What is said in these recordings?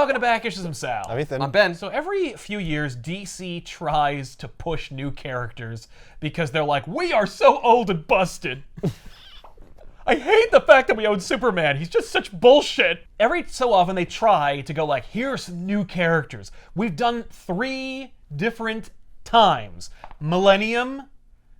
welcome to Back Issues. I'm Sal. I'm Ethan. I'm Ben. So every few years, DC tries to push new characters because they're like, we are so old and busted. I hate the fact that we own Superman. He's just such bullshit. Every so often they try to go like, here's some new characters. We've done 3 different times. Millennium,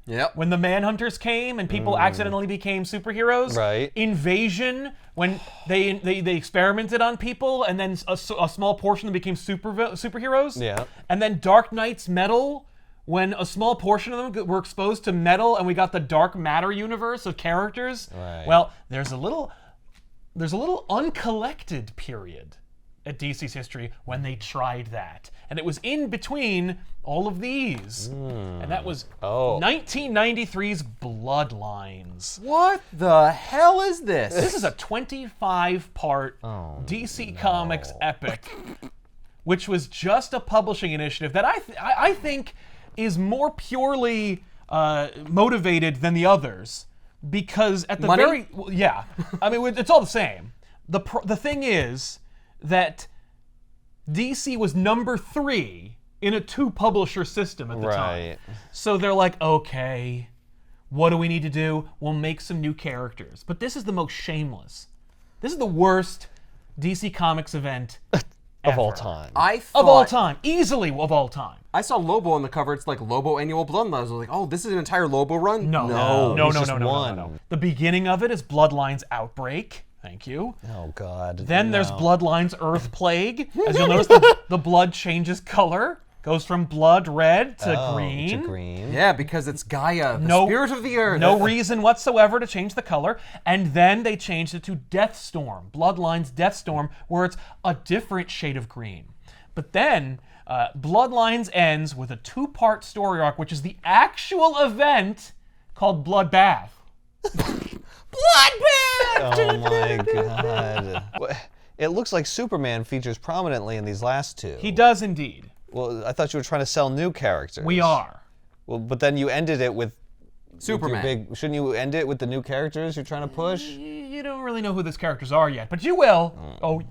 Yep. when the Manhunters came and people accidentally became superheroes. Right. Invasion, when they experimented on people and then a small portion of them became superheroes. Yeah. And then Dark Knight's Metal, when a small portion of them were exposed to metal and we got the dark matter universe of characters. Right. Well, there's a little uncollected period at DC's history when they tried that. And it was in between all of these. And that was 1993's Bloodlines. What the hell is this? This is a 25-part DC Comics epic, which was just a publishing initiative that I think is more purely motivated than the others, because at the Money? I mean, it's all the same. The thing is that DC was number 3 in a 2-publisher system at the time. Right. So they're like, okay, what do we need to do? We'll make some new characters. But this is the most shameless. This is the worst DC Comics event Of all ever. time. Of all time. Easily of all time. I saw Lobo on the cover. It's like Lobo Annual Bloodlines. I was like, oh, this is an entire Lobo run? No. he's just one. The beginning of it is Bloodlines Outbreak. Thank you. Oh, God. Then there's No. Bloodlines Earth Plague. As you'll notice, the blood changes color. Goes from blood red to green. To green. Yeah, because it's Gaia, the spirit of the earth. No reason whatsoever to change the color. And then they changed it to Deathstorm. Bloodlines Deathstorm, where it's a different shade of green. But then Bloodlines ends with a 2-part story arc, which is the actual event called Bloodbath. Oh, my God. It looks like Superman features prominently in these last 2. He does indeed. Well, I thought you were trying to sell new characters. We are. Well, but then you ended it with Superman. Shouldn't you end it with the new characters you're trying to push? You don't really know who those characters are yet, but you will. Oh,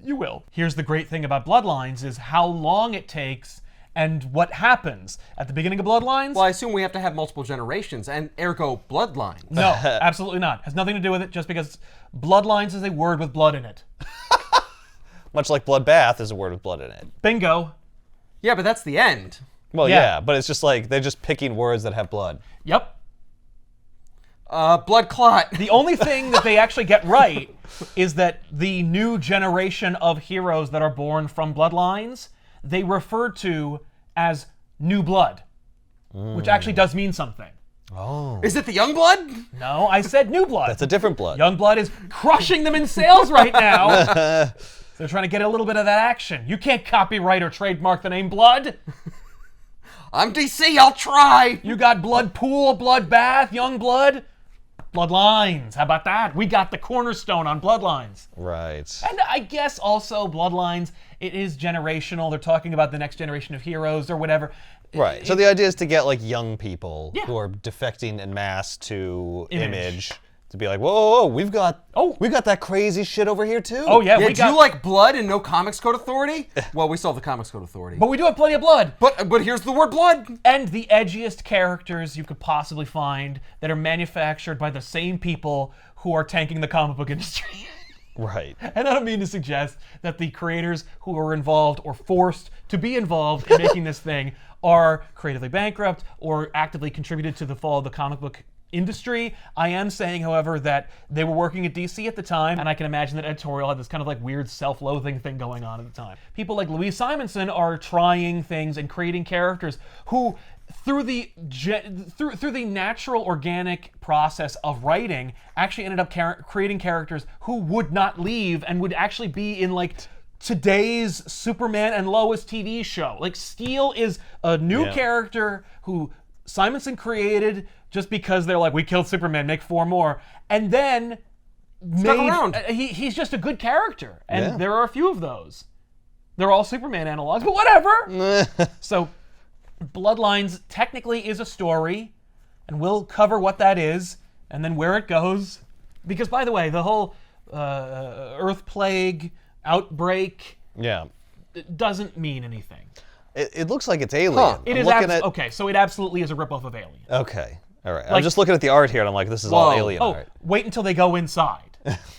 you will. Here's the great thing about Bloodlines is how long it takes and what happens. At the beginning of Bloodlines, Well, I assume we have to have multiple generations, and ergo bloodlines. no, absolutely not. Has nothing to do with it, just because Bloodlines is a word with blood in it. Much like Bloodbath is a word with blood in it. Bingo. Yeah, but that's the end. Well, Yeah. yeah, but it's just like they're just picking words that have blood. Yep. Blood clot. The only thing that they actually get right is that the new generation of heroes that are born from Bloodlines, they refer to as new blood, which actually does mean something. Oh. Is it the young blood? No, I said new blood. That's a different blood. Youngblood is crushing them in sales right now. They're trying to get a little bit of that action. You can't copyright or trademark the name Blood. I'm DC, I'll try. You got Bloodpool, Bloodbath, Youngblood, Bloodlines. How about that? We got the cornerstone on Bloodlines. Right. And I guess also Bloodlines, it is generational. They're talking about the next generation of heroes or whatever. Right. So the idea is to get like young people Yeah. who are defecting en masse to Image. to be like, whoa, we've got Oh. that crazy shit over here too. Oh yeah, Yeah, we do got. you like blood and no Comics Code Authority? Well, we still have the Comics Code Authority. But we do have plenty of blood. But here's the word blood. And the edgiest characters you could possibly find that are manufactured by the same people who are tanking the comic book industry. Right. And I don't mean to suggest that the creators who are involved or forced to be involved in making this thing are creatively bankrupt or actively contributed to the fall of the comic book industry. I am saying, however, that they were working at DC at the time, and I can imagine that Editorial had this kind of like weird self-loathing thing going on at the time. People like Louise Simonson are trying things and creating characters who, through the natural organic process of writing, actually ended up creating characters who would not leave and would actually be in like today's Superman and Lois TV show. Like Steel is a new character who Simonson created just because they're like, we killed Superman, make 4 more. And then around. He's just a good character. And there are a few of those. They're all Superman analogs, but whatever. So Bloodlines technically is a story, and we'll cover what that is and then where it goes. Because, by the way, the whole Earth Plague, Outbreak, Yeah. It doesn't mean anything. It looks like it's Alien. Huh. It I'm is looking at. okay, so it absolutely is a ripoff of Alien. Okay. All right. I'm Like- just looking at the art here, and I'm like, this is all Whoa. Alien Oh, art. wait until they go inside.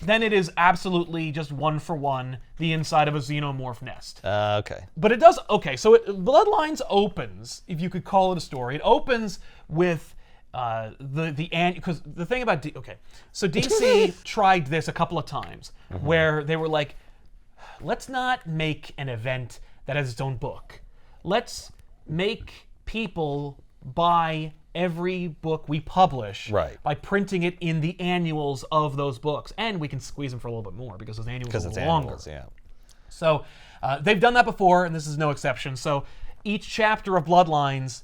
Then it is absolutely just one for one the inside of a xenomorph nest. Okay. But it does, okay, so Bloodlines opens, if you could call it a story, it opens with because the thing about, so DC tried this a couple of times where they were like, let's not make an event that has its own book. Let's make people buy every book we publish Right. by printing it in the annuals of those books. And we can squeeze them for a little bit more because those annuals are a Because it's little longer. animals, yeah. So they've done that before, and this is no exception. So each chapter of Bloodlines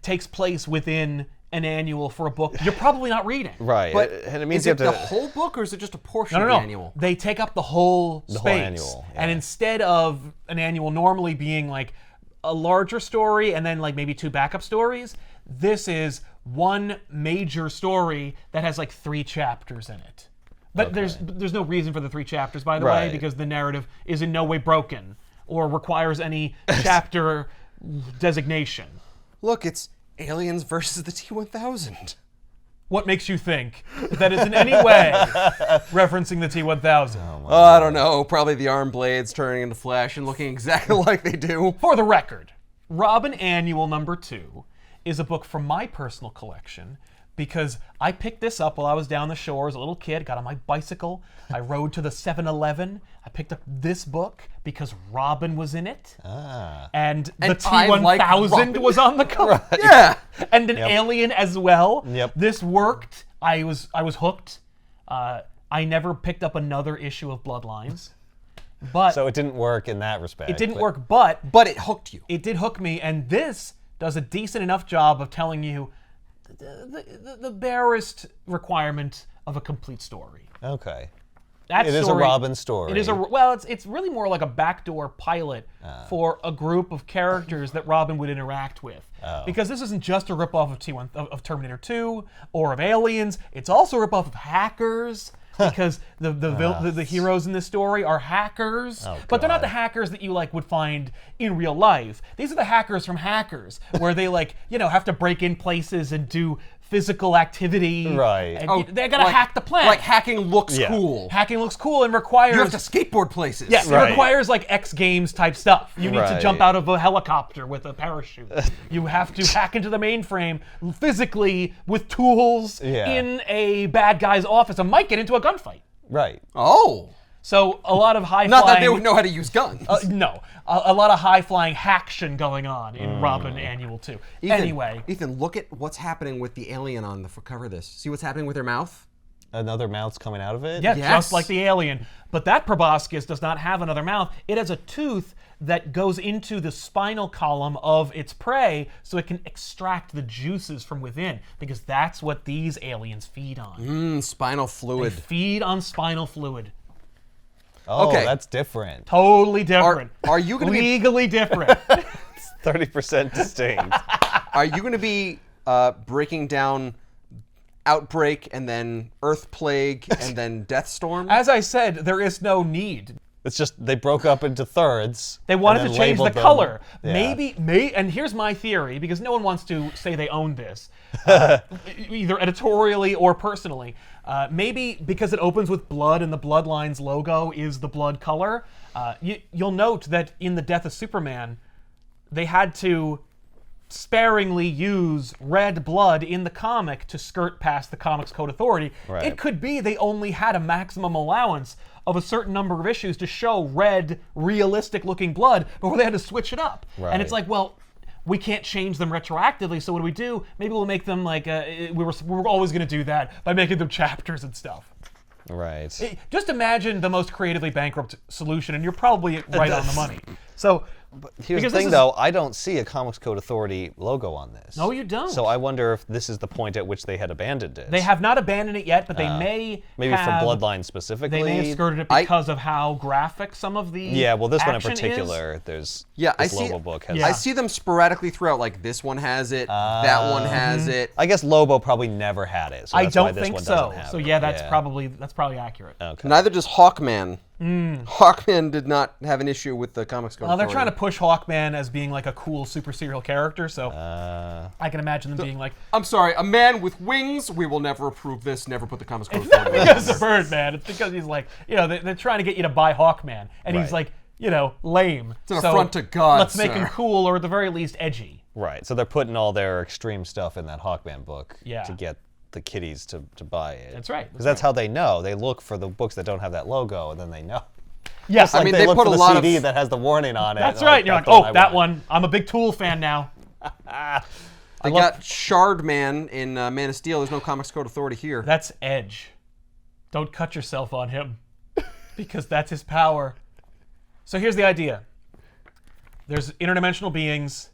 takes place within an annual for a book you're probably not reading. Right. But and it means is you it have the to. whole book, or is it just a portion No, of no, the no. annual? They take up the whole space. whole annual, And yeah. instead of an annual normally being like a larger story and then like maybe 2 backup stories, this is one major story that has like 3 chapters in it. But there's no reason for the 3 chapters, by the way, Right. because the narrative is in no way broken or requires any chapter designation. Look, it's Aliens versus the T-1000. What makes you think that is in any way referencing the T-1000? I don't know. Probably the arm blades turning into flesh and looking exactly like they do. For the record, Robin Annual number 2 is a book from my personal collection because I picked this up while I was down the shore as a little kid, got on my bicycle, I rode to the 7-Eleven, I picked up this book because Robin was in it, and the I like T-1000 Robin. was on the cover. Yeah. And an alien as well. Yep. This worked. I was hooked. I never picked up another issue of Bloodlines, but So it didn't work in that respect. it didn't work. But But it hooked you. it did hook me, and this does a decent enough job of telling you the barest requirement of a complete story. Okay. That It is a story- Robin story. It is it's really more like a backdoor pilot for a group of characters that Robin would interact with. Because this isn't just a ripoff of of Terminator 2 or of Aliens. It's also a ripoff of Hackers. Because the heroes in this story are hackers, but they're not the hackers that you like would find in real life. These are the hackers from Hackers, where they have to break in places and do physical activity. Right. And they gotta hack the planet. Like hacking looks Yeah. cool. Hacking looks cool and requires. You have to skateboard places. Yes, Right. it requires like X Games type stuff. You need to Right. jump out of a helicopter with a parachute. You have to hack into the mainframe physically with tools Yeah. in a bad guy's office and might get into a gunfight. Right. Oh. So a lot of high Not flying. that they would know how to use guns. No, a lot of high flying haction going on in Robin Annual 2. Ethan, Anyway, Ethan, look at what's happening with the alien on the cover of this. See what's happening with their mouth? Another mouth's coming out of it? yeah, Yes. just like the alien. But that proboscis does not have another mouth. It has a tooth that goes into the spinal column of its prey so it can extract the juices from within, because that's what these aliens feed on. Spinal They fluid. feed on spinal fluid. Oh, Okay. that's different. Totally different. Are you gonna be legally different? 30% distinct. Are you going to be breaking down Outbreak and then Earth Plague and then Deathstorm? As I said, there is no need. It's just they broke up into thirds. They wanted and to then change the labeled them. color. Yeah. And here's my theory, because no one wants to say they own this, either editorially or personally. Maybe because it opens with blood and the Bloodlines logo is the blood color. You'll note that in the Death of Superman, they had to sparingly use red blood in the comic to skirt past the Comics Code Authority. Right. It could be they only had a maximum allowance of a certain number of issues to show red, realistic-looking blood before they had to switch it up. And it's Right. like, well, we can't change them retroactively, so what do we do? Maybe we'll make them like, we were always going to do that by making them chapters and stuff. Right. Just imagine the most creatively bankrupt solution, and you're probably right on the money. So, Here's the because thing, this is- though. I don't see a Comics Code Authority logo on this. No, you don't. So I wonder if this is the point at which they had abandoned it. they have not abandoned it yet, but they Maybe have, for Bloodline specifically. They may have skirted it because of how graphic some of the Yeah, well, this one in action is. particular, there's Yeah, this I see. Lobo book has. Yeah. I see them sporadically throughout. Like this one has it, that one has it. I guess Lobo probably never had it. So I that's why don't this think one so. doesn't have So it. yeah, that's probably accurate. Okay. Neither does Hawkman. Hawkman did not have an issue with the Comics Code Well, they're Authority. trying to push Hawkman as being like a cool super serial character, so I can imagine them being like, I'm sorry, a man with wings. We will never approve this. Never put the Comics Code Authority. because of Birdman. It's because he's like, they're trying to get you to buy Hawkman, and he's Right. like, lame. It's an affront to God, Let's make sir. him cool, or at the very least edgy. Right. So they're putting all their extreme stuff in that Hawkman book Yeah. to get the kiddies to buy it. That's right. Because that's how they know. They look for the books that don't have that logo, and then they know. Yes, I Like mean, they they look put for a the lot CD of. that has the warning on it. that's and right. And you're like, that's the oh, I that want. one. I'm a big Tool fan now. They got Shardman in Man of Steel. There's no Comics Code Authority here. That's Edge. Don't cut yourself on him, because that's his power. So here's the idea. There's interdimensional beings.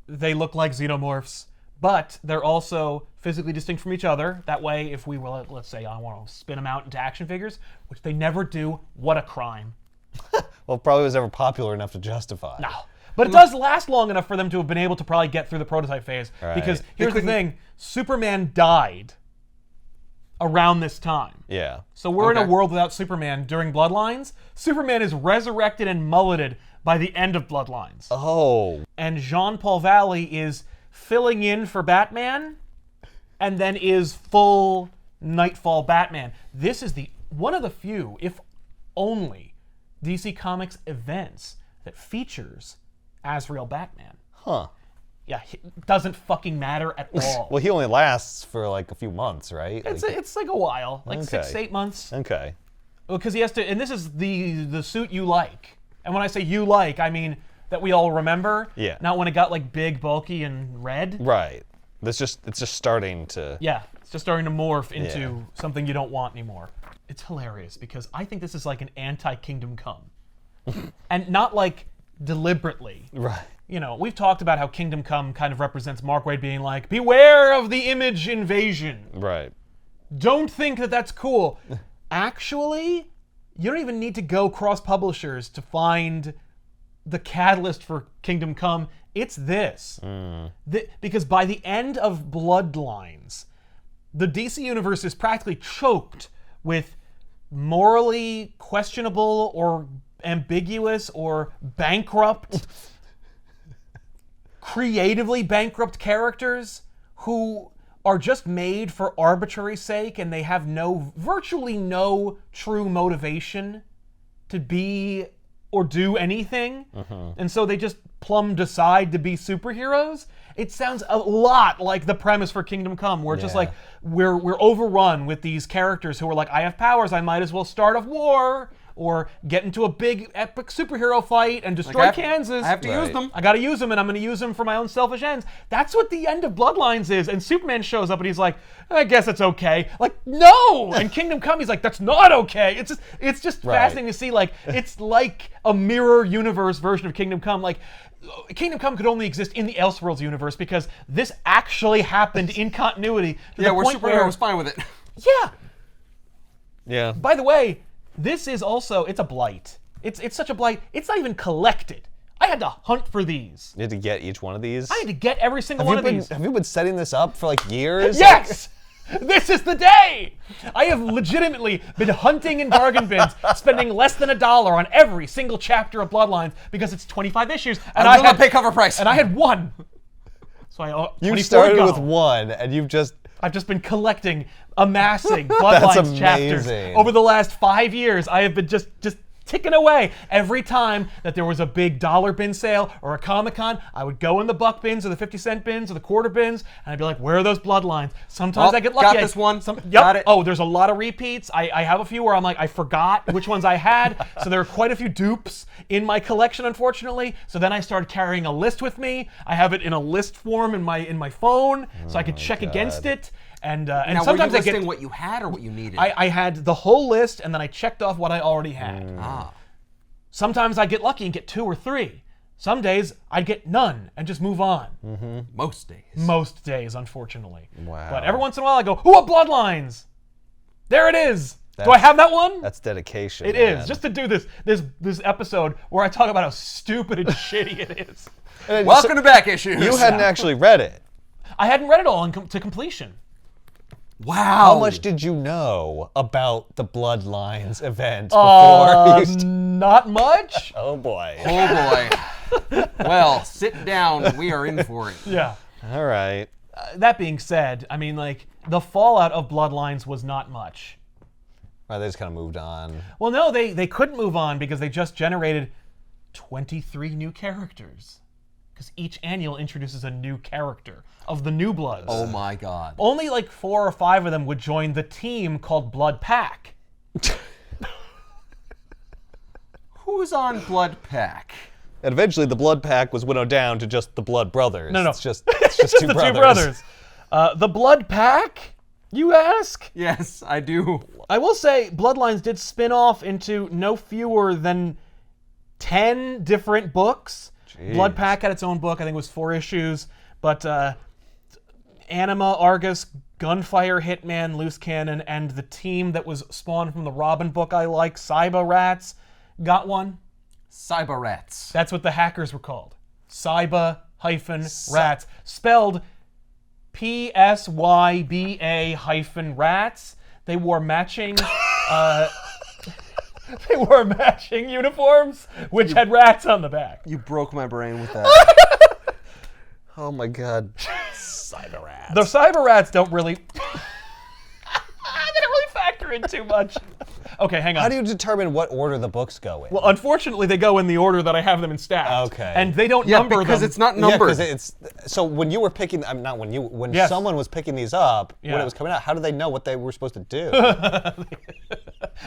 They look like xenomorphs, but they're also physically distinct from each other. That way, if we were, let's say, I want to spin them out into action figures, which they never do, what a crime. Well, it probably was ever popular enough to justify. No. But it does last long enough for them to have been able to probably get through the prototype phase. Right. Because here's the thing, Superman died around this time. Yeah. So we're in a Okay. world without Superman during Bloodlines. Superman is resurrected and mulleted by the end of Bloodlines. Oh. And Jean-Paul Valley is filling in for Batman and then is full Nightfall Batman. This is one of the few, if only, DC Comics events that features Azrael Batman. Huh. Yeah, it doesn't fucking matter at all. Well, he only lasts for like a few months, right? It's like a while, like Okay. 6 to 8 months. Okay. Because he has to, and this is the suit you like. And when I say you like, I mean that we all remember. Yeah. Not when it got like big, bulky, and red. Right. It's just starting to. Yeah, it's just starting to morph into Yeah. something you don't want anymore. It's hilarious because I think this is like an anti-Kingdom Come. And not like deliberately. Right. We've talked about how Kingdom Come kind of represents Mark Waid being like, beware of the image invasion. Right. Don't think that that's cool. Actually, you don't even need to go cross-publishers to find the catalyst for Kingdom Come. It's this. Because by the end of Bloodlines, the DC universe is practically choked with morally questionable or ambiguous or bankrupt, creatively bankrupt characters who are just made for arbitrary sake, and they have virtually no true motivation to be or do anything. And so they just plumb decide to be superheroes. It sounds a lot like the premise for Kingdom Come, where it's just Yeah. like we're overrun with these characters who are like, I have powers, I might as well start a war or get into a big epic superhero fight and destroy Kansas. I have to use Right. them. I gotta use them, and I'm gonna use them for my own selfish ends. That's what the end of Bloodlines is. And Superman shows up and he's like, I guess it's okay. Like, no! And Kingdom Come, he's like, that's not okay. It's just Right. fascinating to see, like, it's like a mirror universe version of Kingdom Come. Like, Kingdom Come could only exist in the Elseworlds universe because this actually happened in continuity. To Yeah, the where point Superman was fine with it. Yeah. Yeah. By the way, this is also, it's a blight. It's such a blight. It's not even collected. I had to hunt for these. You had to get each one of these. I had to get every single one of these. Have you been setting this up for like years? Yes! This is the day! I have legitimately been hunting in bargain bins, spending less than $1 on every single chapter of Bloodlines because it's 25 issues, and I will not pay cover price. And I had one. So I You 24 started go. with one, and you've just. I've just been collecting, amassing Bloodlines chapters amazing. over the last 5 years. I have been just ticking away. Every time that there was a big dollar bin sale or a Comic-Con, I would go in the buck bins or the 50-cent bins or the quarter bins, and I'd be like, where are those Bloodlines? Sometimes Oh, I get lucky. got this one. Yep. Got it. Oh, there's a lot of repeats. I have a few where I'm like, I forgot which ones I had. So there are quite a few dupes in my collection, unfortunately. So then I started carrying a list with me. I have it in a list form in my phone, so I could check against it. And Now, sometimes were you I get listing what you had or what you needed? I had the whole list, and then I checked off what I already had. Sometimes I get lucky and get 2 or 3. Some days I'd get none and just move on. Most days. Most days, unfortunately. Wow. But every once in a while I go, ooh, a Bloodlines! There it is! Do I have that one? That's dedication. It is. Just to do this episode where I talk about how stupid and shitty it is. Welcome to Back Issues. You hadn't actually read it. I hadn't read it all to completion. Wow. How much did you know about the Bloodlines event before? Not much. Oh boy. Oh boy. Well, sit down. We are in for it. Yeah. All right. That being said, I mean, like, the fallout of Bloodlines was not much. Well, they just kind of moved on. Well, no, they couldn't move on because they just generated 23 new characters. Because each annual introduces a new character of the New Bloods. Oh my god. Only like 4 or 5 of them would join the team called Blood Pack. Who's on Blood Pack? And eventually, the Blood Pack was winnowed down to just the Blood Brothers. No. It's just two the brothers. 2 brothers. The Blood Pack, you ask? Yes, I do. I will say, Bloodlines did spin off into no fewer than 10 different books. Jeez. Blood Pack had its own book. I think it was 4 issues. But Anima, Argus, Gunfire, Hitman, Loose Cannon, and the team that was spawned from the Robin book I like, Cyber Rats, got one. Cyber Rats. That's what the hackers were called. Cyber-rats. Spelled PSYBA-rats. They wore matching... They wore matching uniforms, which had rats on the back. You broke my brain with that. Oh my god. Cyber Rats. The Cyber Rats don't really... they don't really factor in too much. Okay, hang on. How do you determine what order the books go in? Well, unfortunately, they go in the order that I have them in stats. Okay. And they don't Yeah, number because them. it's not Yeah, numbered. because it's so when you were picking, not when you, when Yes. someone was picking these up, when Yeah. it was coming out, how did they know what they were supposed to do?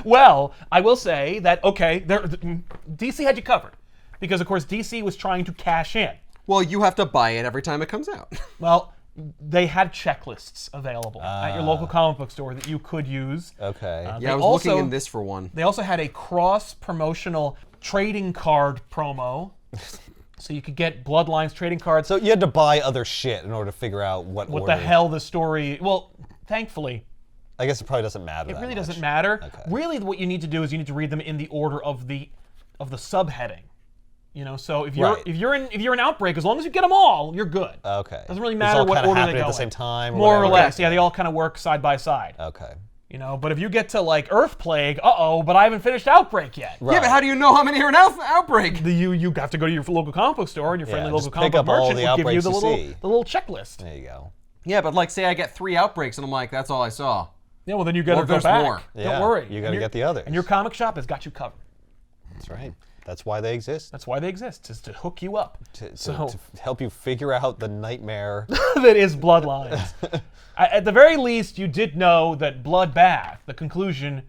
Well, I will say that, okay, DC had you covered. Because, of course, DC was trying to cash in. Well, you have to buy it every time it comes out. Well, they had checklists available at your local comic book store that you could use. Okay. They Yeah, I was also- looking in this for one. They also had a cross-promotional trading card promo. So you could get Bloodlines trading cards. So you had to buy other shit in order to figure out what what order. the hell the story... Well, thankfully, I guess it probably doesn't matter. it that really much. doesn't matter. Okay. Really, what you need to do is you need to read them in the order of the subheading. You know, so if you're Right. if you're in Outbreak, as long as you get them all, you're good. Okay. Doesn't really It's matter all what kinda order they happening go at the in. same time. More or whatever. less, yeah. They all kind of work side by side. Okay. You know, but if you get to like Earth Plague, but I haven't finished Outbreak yet. Right. Yeah, but how do you know how many are in Outbreak? You have to go to your local comic book store, and your friendly just local comic pick book up all merchant the will give you outbreaks the you little see. the little checklist. There you go. Yeah, but like say I get 3 Outbreaks and I'm like, that's all I saw. Yeah, well then you got to Well, go there's back. more. Don't Yeah, worry. you gotta And your- get the others. And your comic shop has got you covered. That's right. That's why they exist. That's why they exist, is to hook you up. To help you figure out the nightmare. That is Bloodlines. At the very least, you did know that Bloodbath, the conclusion,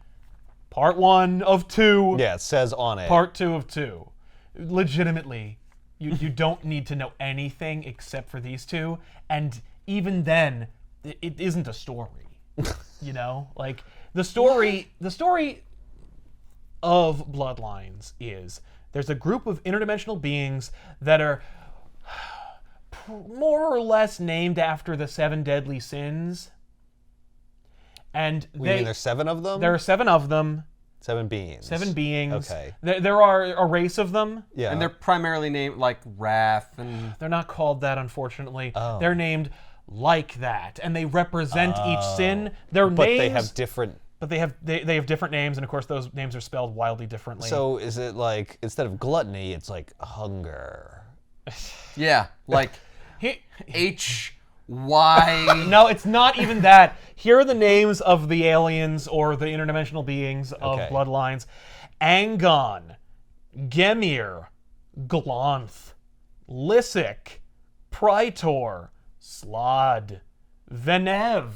part 1 of 2, Yeah, it says on it. part 2 of 2. Legitimately, you don't need to know anything except for these 2, and even then, it isn't a story. You know, like the story of Bloodlines is there's a group of interdimensional beings that are more or less named after the 7 deadly sins. And You mean there's 7 of them? there are 7 of them, 7 beings. 7 beings. Okay. There are a race of them. Yeah. And they're primarily named like Wrath and They're not called that, unfortunately. Oh. They're named like that, and they represent each sin. Their but names, they have different. but they have different names, and of course those names are spelled wildly differently. So is it like instead of gluttony, it's like hunger? yeah, like He- HY. No, it's not even that. Here are the names of the aliens or the interdimensional beings of Okay. Bloodlines. Angon, Gemir, Glanth, Lysic, Praetor, Slod, Venev.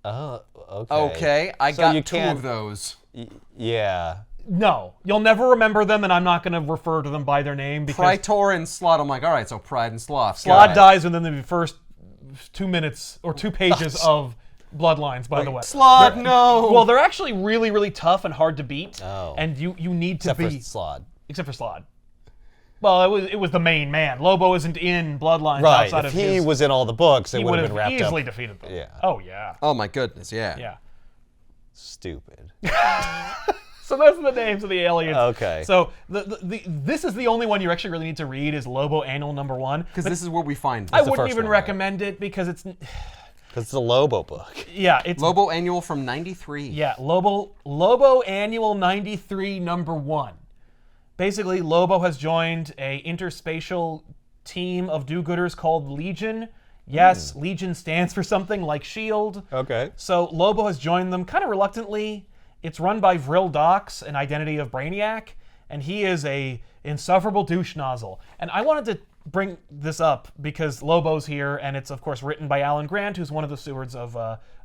Oh, okay. Okay, I So got you 2 can't- of those. Yeah. No, you'll never remember them, and I'm not going to refer to them by their name because Praetor and Slot. I'm like, all right, so Pride and Sloth. Slod dies within the first 2 minutes or 2 pages of Bloodlines, by the way. Slot, no. Well, they're actually really, really tough and hard to beat. Oh. And you need to Except for be... Slod. Except for Slod. Well, it was the main man. Lobo isn't in Bloodlines Right. outside If of he his... was in all the books, it he would would have been have wrapped easily up. defeated them. Yeah. Oh, yeah. Oh my goodness, yeah. Yeah. Stupid. So those are the names of the aliens. Okay. So this is the only one you actually really need to read is Lobo Annual #1. Because this is where we find. I the wouldn't first even one, right? recommend it because it's... Because it's a Lobo book. Yeah, it's Lobo Annual from '93. Yeah, Lobo Annual 93 #1. Basically, Lobo has joined a interspatial team of do-gooders called Legion. Yes, Legion stands for something like S.H.I.E.L.D. Okay. So Lobo has joined them kind of reluctantly. It's run by Vril Dox, an identity of Brainiac, and he is a insufferable douche nozzle. And I wanted to bring this up because Lobo's here, and it's of course written by Alan Grant, who's one of the stewards of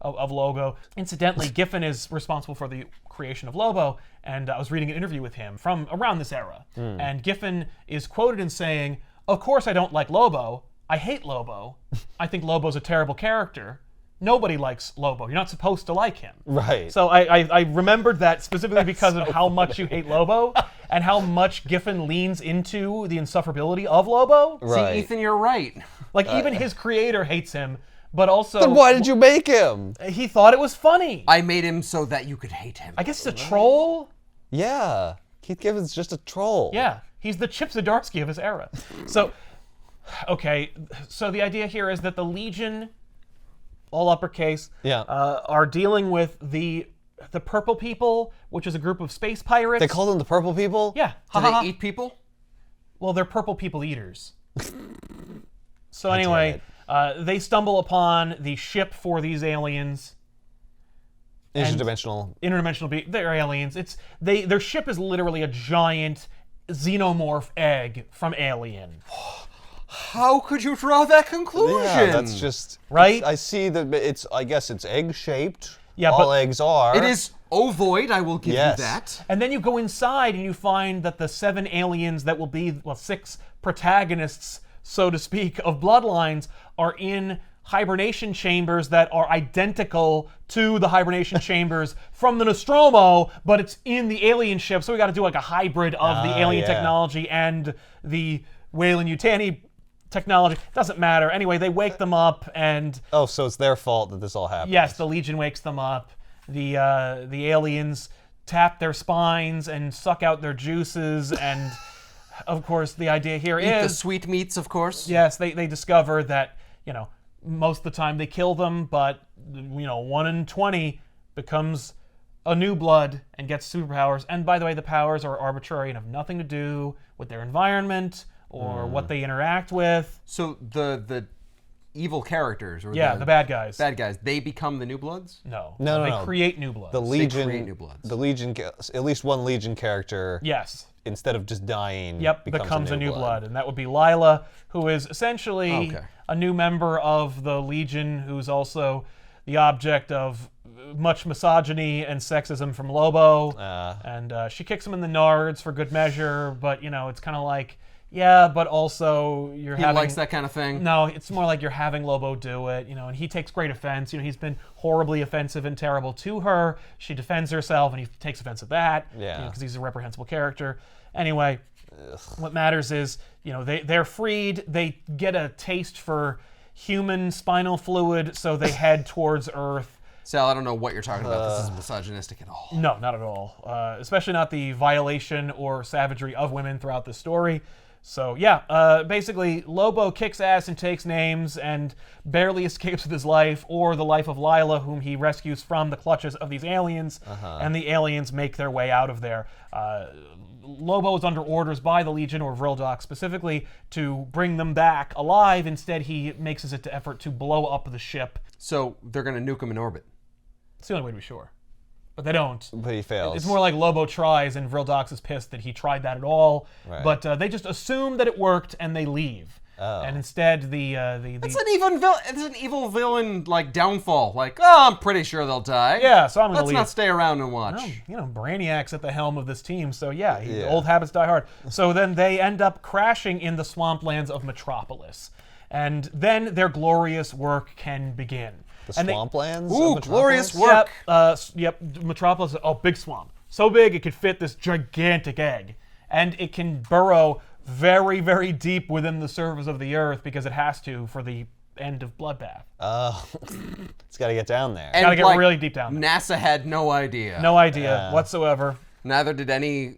Lobo. Incidentally, Giffen is responsible for the creation of Lobo, and I was reading an interview with him from around this era, and Giffen is quoted in saying, "Of course I don't like Lobo. I hate Lobo. I think Lobo's a terrible character. Nobody likes Lobo. You're not supposed to like him." Right. So I remembered that specifically because of how much you hate Lobo and how much Giffen leans into the insufferability of Lobo. Right. See, Ethan, you're right. Like, even his creator hates him, but also... Then why did you make him? He thought it was funny. I made him so that you could hate him. I guess he's a troll? Yeah. Keith Giffen's just a troll. Yeah. He's the Chip Zdarsky of his era. So, okay. So the idea here is that the Legion, all uppercase, are dealing with the Purple People, which is a group of space pirates. They call them the Purple People? Yeah. Do they eat people? Well, they're Purple People eaters. So anyway, they stumble upon the ship for these aliens. Interdimensional. They're aliens. Their ship is literally a giant xenomorph egg from Alien. How could you draw that conclusion? Yeah, that's just... Right? I see that I guess it's egg-shaped. Yeah, all but eggs are. It is ovoid, I will give Yes. you that. And then you go inside and you find that the 7 aliens that will be, 6 protagonists, so to speak, of Bloodlines are in hibernation chambers that are identical to the hibernation chambers from the Nostromo, but it's in the alien ship, so we got to do like a hybrid of the alien technology and the Weyland-Yutani technology. Doesn't matter. Anyway, they wake them up, and Oh, so it's their fault that this all happened. yes, the Legion wakes them up. The aliens tap their spines and suck out their juices, and of course the idea here Eat the is sweet meats, of course. yes, they discover that, most of the time they kill them, but 1 in 20 becomes a new blood and gets superpowers. And by the way, the powers are arbitrary and have nothing to do with their environment or what they interact with. So the evil characters, or Yeah, the bad guys. bad guys, they become the New Bloods? No, No, they no. create new blood. The Legion, create new bloods. the Legion, at least one Legion character, Yes. instead of just dying, Yep, becomes a new blood. And that would be Lila, who is essentially a new member of the Legion, who's also the object of much misogyny and sexism from Lobo. And she kicks him in the nards for good measure, but, it's kind of like, yeah, but also you're He having... likes that kind of thing? No, it's more like you're having Lobo do it, and he takes great offense. He's been horribly offensive and terrible to her. She defends herself, and he takes offense at that. Yeah. Because he's a reprehensible character. Anyway, what matters is, they're freed. They get a taste for human spinal fluid, so they head towards Earth. Sal, I don't know what you're talking about. This is misogynistic at all. No, not at all. Especially not the violation or savagery of women throughout the story. So yeah, basically Lobo kicks ass and takes names and barely escapes with his life, or the life of Lila, whom he rescues from the clutches of these aliens, and the aliens make their way out of there. Lobo is under orders by the Legion, or Vril Dox specifically, to bring them back alive. Instead, he makes his effort to blow up the ship. So they're going to nuke him in orbit. It's the only way to be sure. But they don't. But he fails. It's more like Lobo tries, and Vril Dox is pissed that he tried that at all. Right. But they just assume that it worked, and they leave. Oh. And instead, It's an evil villain like downfall. Like, oh, I'm pretty sure they'll die. yeah. So I'm gonna Let's leave. not stay around and watch. Brainiac's at the helm of this team, so yeah, old habits die hard. So then they end up crashing in the swamplands of Metropolis, and then their glorious work can begin. The And they- swamplands? Ooh, of glorious Metropolis? work. Yep. Metropolis. Oh, big swamp. So big it could fit this gigantic egg, and it can burrow very, very deep within the surface of the earth because it has to for the end of Bloodbath. Oh, it's got to get down there. And, Gotta get like, really deep down there. NASA had no idea. No idea whatsoever. Neither did any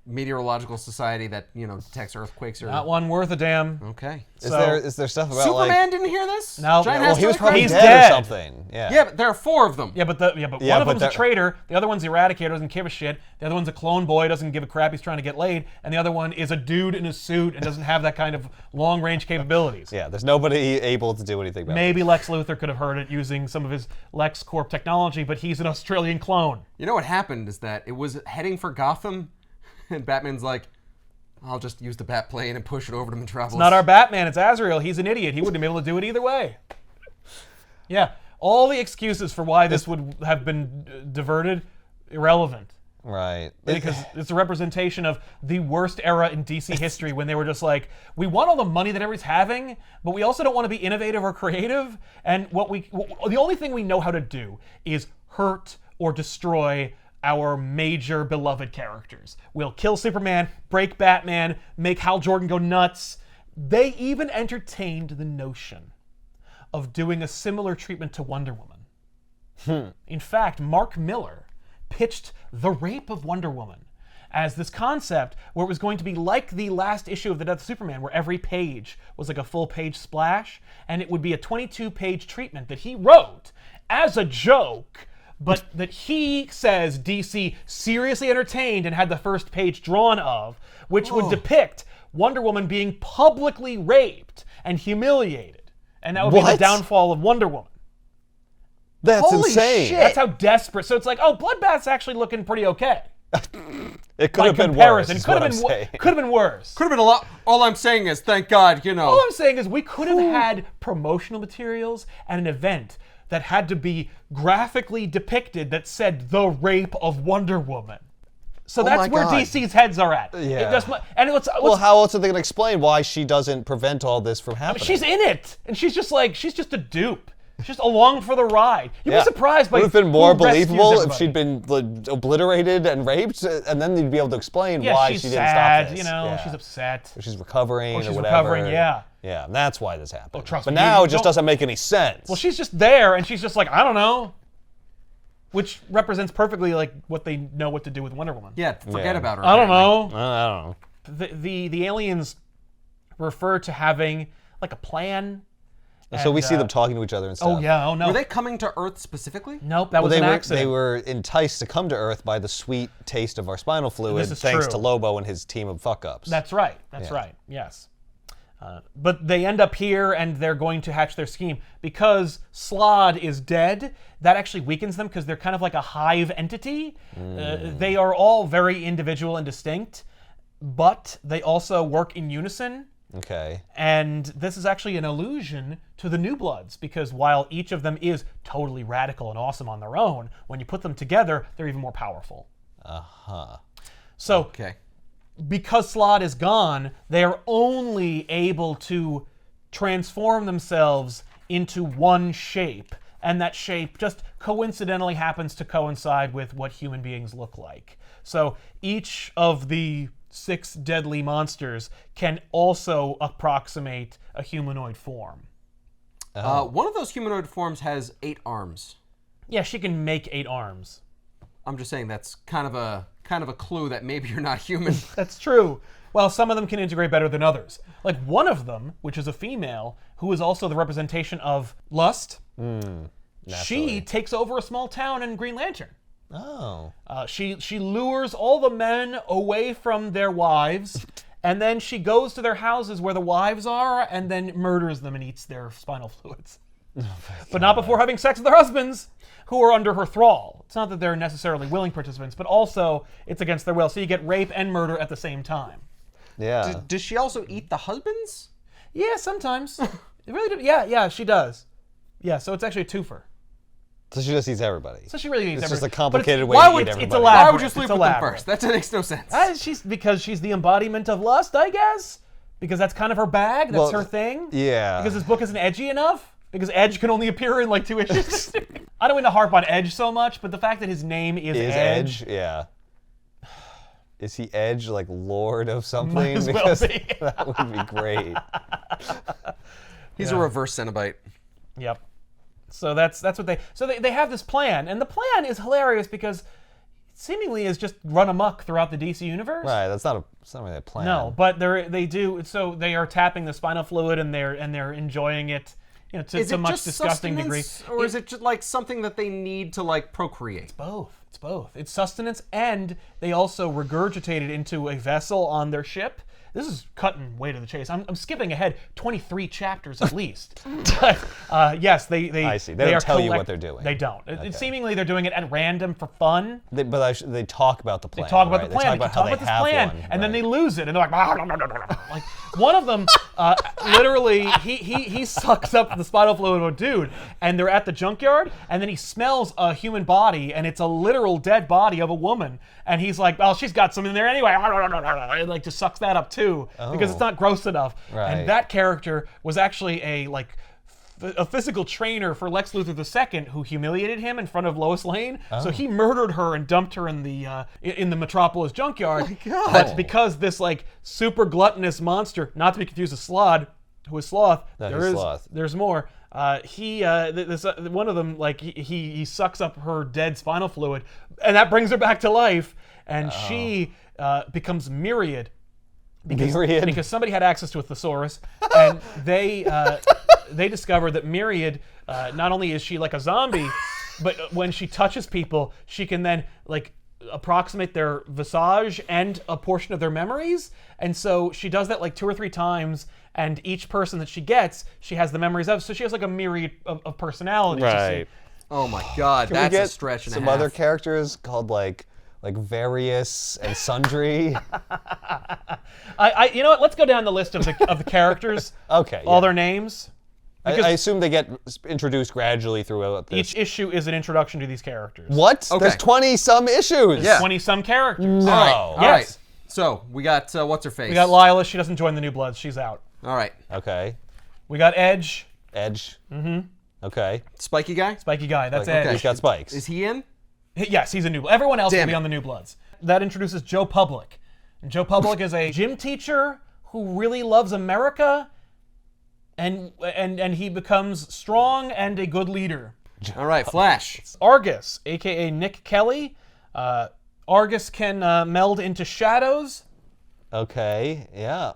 meteorological society that detects earthquakes or Not one worth a damn. Okay. Is there stuff about Superman didn't hear this? No. Giant Well, he was asteroid probably He's crash? dead, dead. or something. Yeah. Yeah, but there are 4 of them. Yeah, but one of but them's a they're- traitor. The other one's the Eradicator, doesn't give a shit. The other one's a clone boy, doesn't give a crap. He's trying to get laid. And the other one is a dude in a suit and doesn't have that kind of long-range capabilities. Yeah, there's nobody able to do anything about it. Maybe Lex Luthor could have heard it using some of his LexCorp technology, but he's an Australian clone. You know what happened is that it was heading for Gotham, and Batman's like, I'll just use the Bat plane and push it over to Metropolis. It's not our Batman, it's Azrael. He's an idiot. He wouldn't have been able to do it either way. Yeah, all the excuses for why this would have been diverted, irrelevant. Right. Because it's a representation of the worst era in DC history when they were just like, we want all the money that everybody's having, but we also don't want to be innovative or creative. And the only thing we know how to do is hurt or destroy our major beloved characters. We'll kill Superman, break Batman, make Hal Jordan go nuts. They even entertained the notion of doing a similar treatment to Wonder Woman. In fact, Mark Miller pitched The Rape of Wonder Woman as this concept where it was going to be like the last issue of The Death of Superman, where every page was like a full-page splash, and it would be a 22-page treatment that he wrote as a joke, but that he says DC seriously entertained and had the first page drawn of, which would depict Wonder Woman being publicly raped and humiliated. And that would be the What? downfall of Wonder Woman. That's Holy insane. shit. That's how desperate. So it's like, oh, Bloodbath's actually looking pretty okay. It could By have been worse. comparison, Is could what have I'm been saying. could have been worse. Could have been a lot. All I'm saying is, thank God, All I'm saying is we could have had promotional materials and an event that had to be graphically depicted that said the rape of Wonder Woman. So my that's where God. DC's heads are at. Yeah. And what's Well, how else are they going to explain why she doesn't prevent all this from happening? she's in it, and she's just a dupe. She's just along for the ride. You'd Yeah. be surprised by Would have been more who rescues believable if everybody. she'd been like, obliterated and raped, and then you'd be able to explain Yeah, why she's she didn't sad, stop this. Yeah. Yeah. She's upset. Or she's recovering, Or or she's whatever. recovering, yeah. Yeah, and that's why this happened. trust but me, now you it just don't- doesn't make any sense. Well, she's just there, and she's just like, I don't know. Which represents perfectly like what they know what to do with Wonder Woman. Yeah, forget Yeah. about her. I don't apparently. know. I don't know. The aliens refer to having like a plan. So we and, see them talking to each other and stuff. Oh yeah. Oh no. Were they coming to Earth specifically? Nope. That Well, was they an were accident. they were enticed to come to Earth by the sweet taste of our spinal fluid, This is thanks true. to Lobo and his team of fuck-ups. That's right. That's Yeah. right. Yes. But they end up here, and they're going to hatch their scheme because Slod is dead. That actually weakens them because they're kind of like a hive entity. They are all very individual and distinct, but they also work in unison. Okay. And this is actually an allusion to the New Bloods, because while each of them is totally radical and awesome on their own, when you put them together, they're even more powerful. Uh-huh. So, Okay. because Slot is gone, they are only able to transform themselves into one shape. And that shape just coincidentally happens to coincide with what human beings look like. So each of the 6 deadly monsters can also approximate a humanoid form. One of those humanoid forms has 8 arms. Yeah, she can make 8 arms. I'm just saying that's kind of a clue that maybe you're not human. That's true. Well, some of them can integrate better than others. Like one of them, which is a female, who is also the representation of lust, she takes over a small town in Green Lantern. Oh. She lures all the men away from their wives, and then she goes to their houses where the wives are, and then murders them and eats their spinal fluids. But not before having sex with their husbands, who are under her thrall. It's not that they're necessarily willing participants, but also it's against their will. So you get rape and murder at the same time. Yeah. Does she also eat the husbands? Yeah, sometimes. It really do. Yeah, she does. Yeah, so it's actually a twofer. So she just eats everybody. So she really eats It's just everybody. a complicated way Why to would eat it's everybody. elaborate? Why would you sleep It's with them elaborate. first? That makes no sense. Because she's the embodiment of lust, I guess. Because that's kind of her bag. That's Well, her thing. Yeah. Because this book isn't edgy enough. Because Edge can only appear in like 2 issues. I don't mean to harp on Edge so much, but the fact that his name is Edge? Yeah. Is he Edge, like Lord of something? Might as well Because be. that would be great. He's a reverse Cenobite. Yep. So that's what they have this plan, and the plan is hilarious because seemingly is just run amok throughout the DC universe. Right. That's not really a plan. No, but they do. So they are tapping the spinal fluid and they're enjoying it, to Is some it much just disgusting degree. sustenance, or is it just like something that they need to like procreate? Both. It's both. It's sustenance, and they also regurgitate it into a vessel on their ship. This is cutting way to the chase. I'm skipping ahead 23 chapters at least. But yes, they I see. They don't are tell you what they're doing. They don't. Seemingly they're doing it at random for fun. They talk about the plan. They talk about right? the plan. They talk about how they this have plan, one. and then right. they lose it, and they're like, like one of them, literally, he sucks up the spinal fluid of a dude, and they're at the junkyard, and then he smells a human body, and it's a literal dead body of a woman, and he's like, "Oh, she's got some in there anyway," and like just sucks that up too, because it's not gross enough. Right. And that character was actually a physical trainer for Lex Luthor II, who humiliated him in front of Lois Lane. So he murdered her and dumped her in the Metropolis junkyard. God. But because this super gluttonous monster, not to be confused with Sloth, there's more. One of them he sucks up her dead spinal fluid, and that brings her back to life, and she becomes Myriad. Because somebody had access to a thesaurus, and they discovered that Myriad, not only is she like a zombie, but when she touches people, she can then approximate their visage and a portion of their memories. And so she does that 2 or 3 times, and each person that she gets, she has the memories of. So she has a myriad of personalities. Right. You see. Oh my God, Can we that's get a stretch and some a half. other characters called like Various and Sundry. You know what? Let's go down the list of the characters. Okay. All their names. I assume they get introduced gradually throughout this. Each issue is an introduction to these characters. What? Okay. There's 20-some issues. Yeah. 20-some characters. No. All Yes. right. So we got what's her face? We got Lila. She doesn't join the New Bloods. She's out. All right. Okay. We got Edge. Edge. Mm-hmm. Okay. Spiky guy. Spiky guy. That's Okay. Edge. He's got spikes. Is he in? Yes, he's a New Blood. Everyone else will Damn be it. on the New Bloods. That introduces Joe Public. And Joe Public is a gym teacher who really loves America, and he becomes strong and a good leader. All right. Flash. Argus, a.k.a. Nick Kelly. Argus can meld into shadows. Okay. Yeah.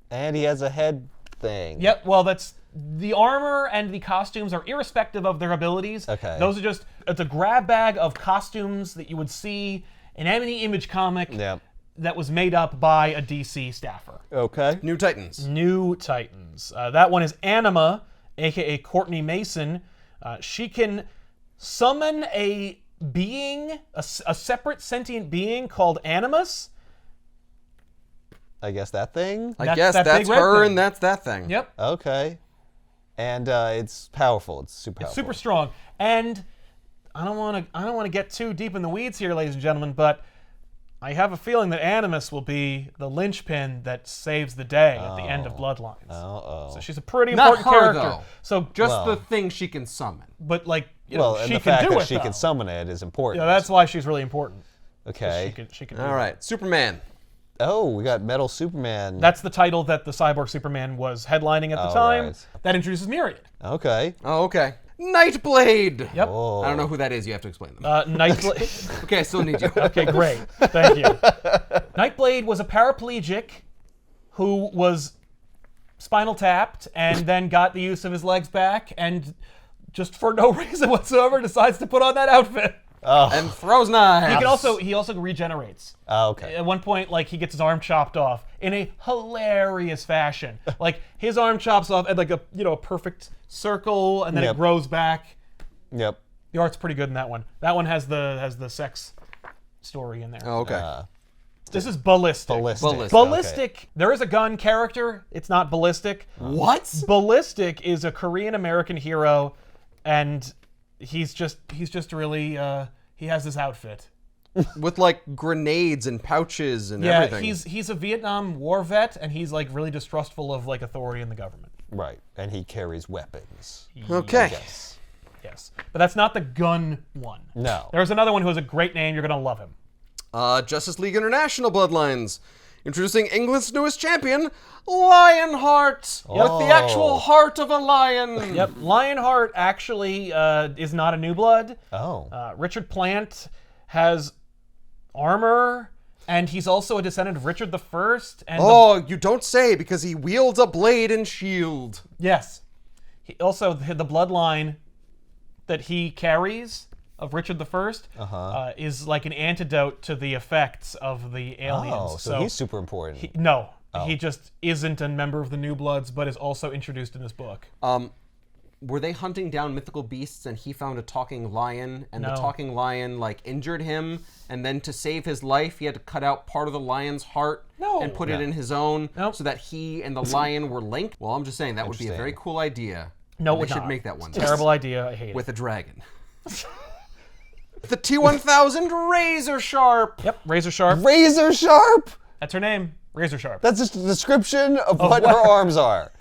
And he has a head thing. Yep, well, that's the armor and the costumes are irrespective of their abilities. Okay. Those are it's a grab bag of costumes that you would see in any Image comic Yep. that was made up by a DC staffer. Okay. New Titans. New Titans. That one is Anima, aka Courtney Mason. She can summon a being, a separate sentient being called Animus. I guess that thing. I That's guess that that's big red her thing. and that's that thing. Yep. Okay. And it's powerful. It's super powerful. Super strong. And I don't want to get too deep in the weeds here, ladies and gentlemen, but I have a feeling that Animus will be the linchpin that saves the day at the end of Bloodlines. Uh-oh. So she's a pretty Not important her, character. though. So Just the thing she can summon. but and she the can fact do that it. she though. can summon it is important. Yeah, that's why she's really important. Okay. She can do All it. right. Superman. Oh, we got Metal Superman. That's the title that the Cyborg Superman was headlining at the time. right. That introduces Myriad. Okay. Oh, okay. Nightblade. Yep. Oh. I don't know who that is. You have to explain them. Nightblade. Okay, I still need you. Okay, great. Thank you. Nightblade was a paraplegic who was spinal tapped and then got the use of his legs back and just for no reason whatsoever decides to put on that outfit. And throws knives. He also regenerates. Oh, okay. At one point, he gets his arm chopped off in a hilarious fashion. His arm chops off at a perfect circle, and then it Yep. grows back. Yep. The art's pretty good in that one. That one has the sex story in there. Oh, okay. This is Ballistic. Ballistic. Ballistic. There is a gun character. It's not Ballistic. What? Ballistic is a Korean American hero, and he's just really he has this outfit. With grenades and pouches and Yeah, everything. he's a Vietnam War vet, and he's really distrustful of authority in the government. Right. And he carries weapons. Okay. Yes, but that's not the gun one. No. There's another one who has a great name. You're gonna love him. Justice League International Bloodlines. Introducing England's newest champion, Lionheart. With the actual heart of a lion. Yep, Lionheart actually is not a new blood. Oh. Richard Plant has armor, and he's also a descendant of Richard the First. And You don't say, because he wields a blade and shield. yes. Also, the bloodline that he carries of Richard the First is like an antidote to the effects of the aliens. Oh, so he's super important. He just isn't a member of the New Bloods, but is also introduced in this book. Were they hunting down mythical beasts and he found a talking lion and the No. talking lion like injured him, and then to save his life he had to cut out part of the lion's heart and put it in his own so that he and the lion were linked? Well, I'm just saying that would be a very cool idea. No, we it would should not. make that one. Terrible idea. I hate With it. a dragon. The T-1000 Razor Sharp. Yep, Razor Sharp. Razor Sharp! That's her name. Razor Sharp. That's just a description of what her arms are.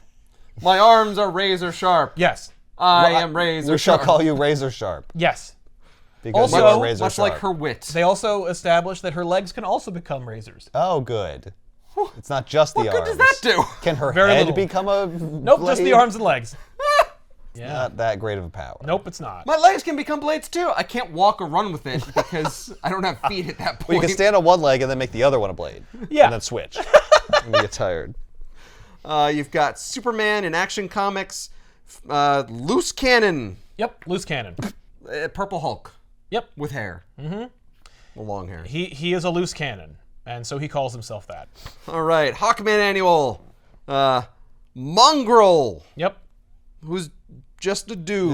My arms are razor sharp. Yes. I am razor We shall sharp. call you Razor Sharp. Yes. Because you Also, are razor Much sharp. like her wit. They also established that her legs can also become razors. Oh, good. It's not just the What arms. good does that do? Can her Very head little. become a Nope, just the blade? arms and legs. Yeah. Not that great of a power. Nope, it's not. My legs can become blades too. I can't walk or run with it because I don't have feet at that point. Well, you can stand on one leg and then make the other one a blade. Yeah. And then switch. when you get tired. You've got Superman in Action Comics, Loose Cannon, Yep, loose cannon. Purple Hulk Yep. with hair. Mm-hmm. The long hair. He is a loose cannon, and so he calls himself that. All right, Hawkman Annual, Mongrel, Yep. who's just a dude.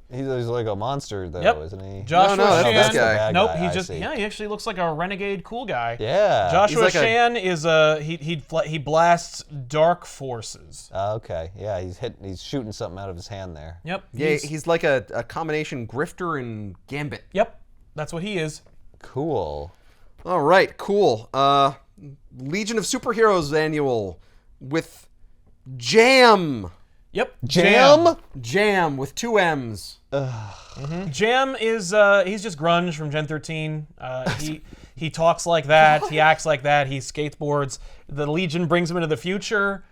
He's like a monster, though, Yep. isn't he? Joshua No, Shan. that's the bad Nope, guy, he I just see. he actually looks like a renegade cool guy. Yeah. Joshua He's like Shan is he blasts dark forces. Okay. Yeah, he's shooting something out of his hand there. Yep. Yeah, he's like a combination grifter and gambit. Yep. That's what he is. Cool. All right, cool. Legion of Superheroes Annual with Jam. Yep. Jam? Jam with 2 M's. Jam is he's just grunge from Gen 13. He talks like that. He acts like that. He skateboards. The Legion brings him into the future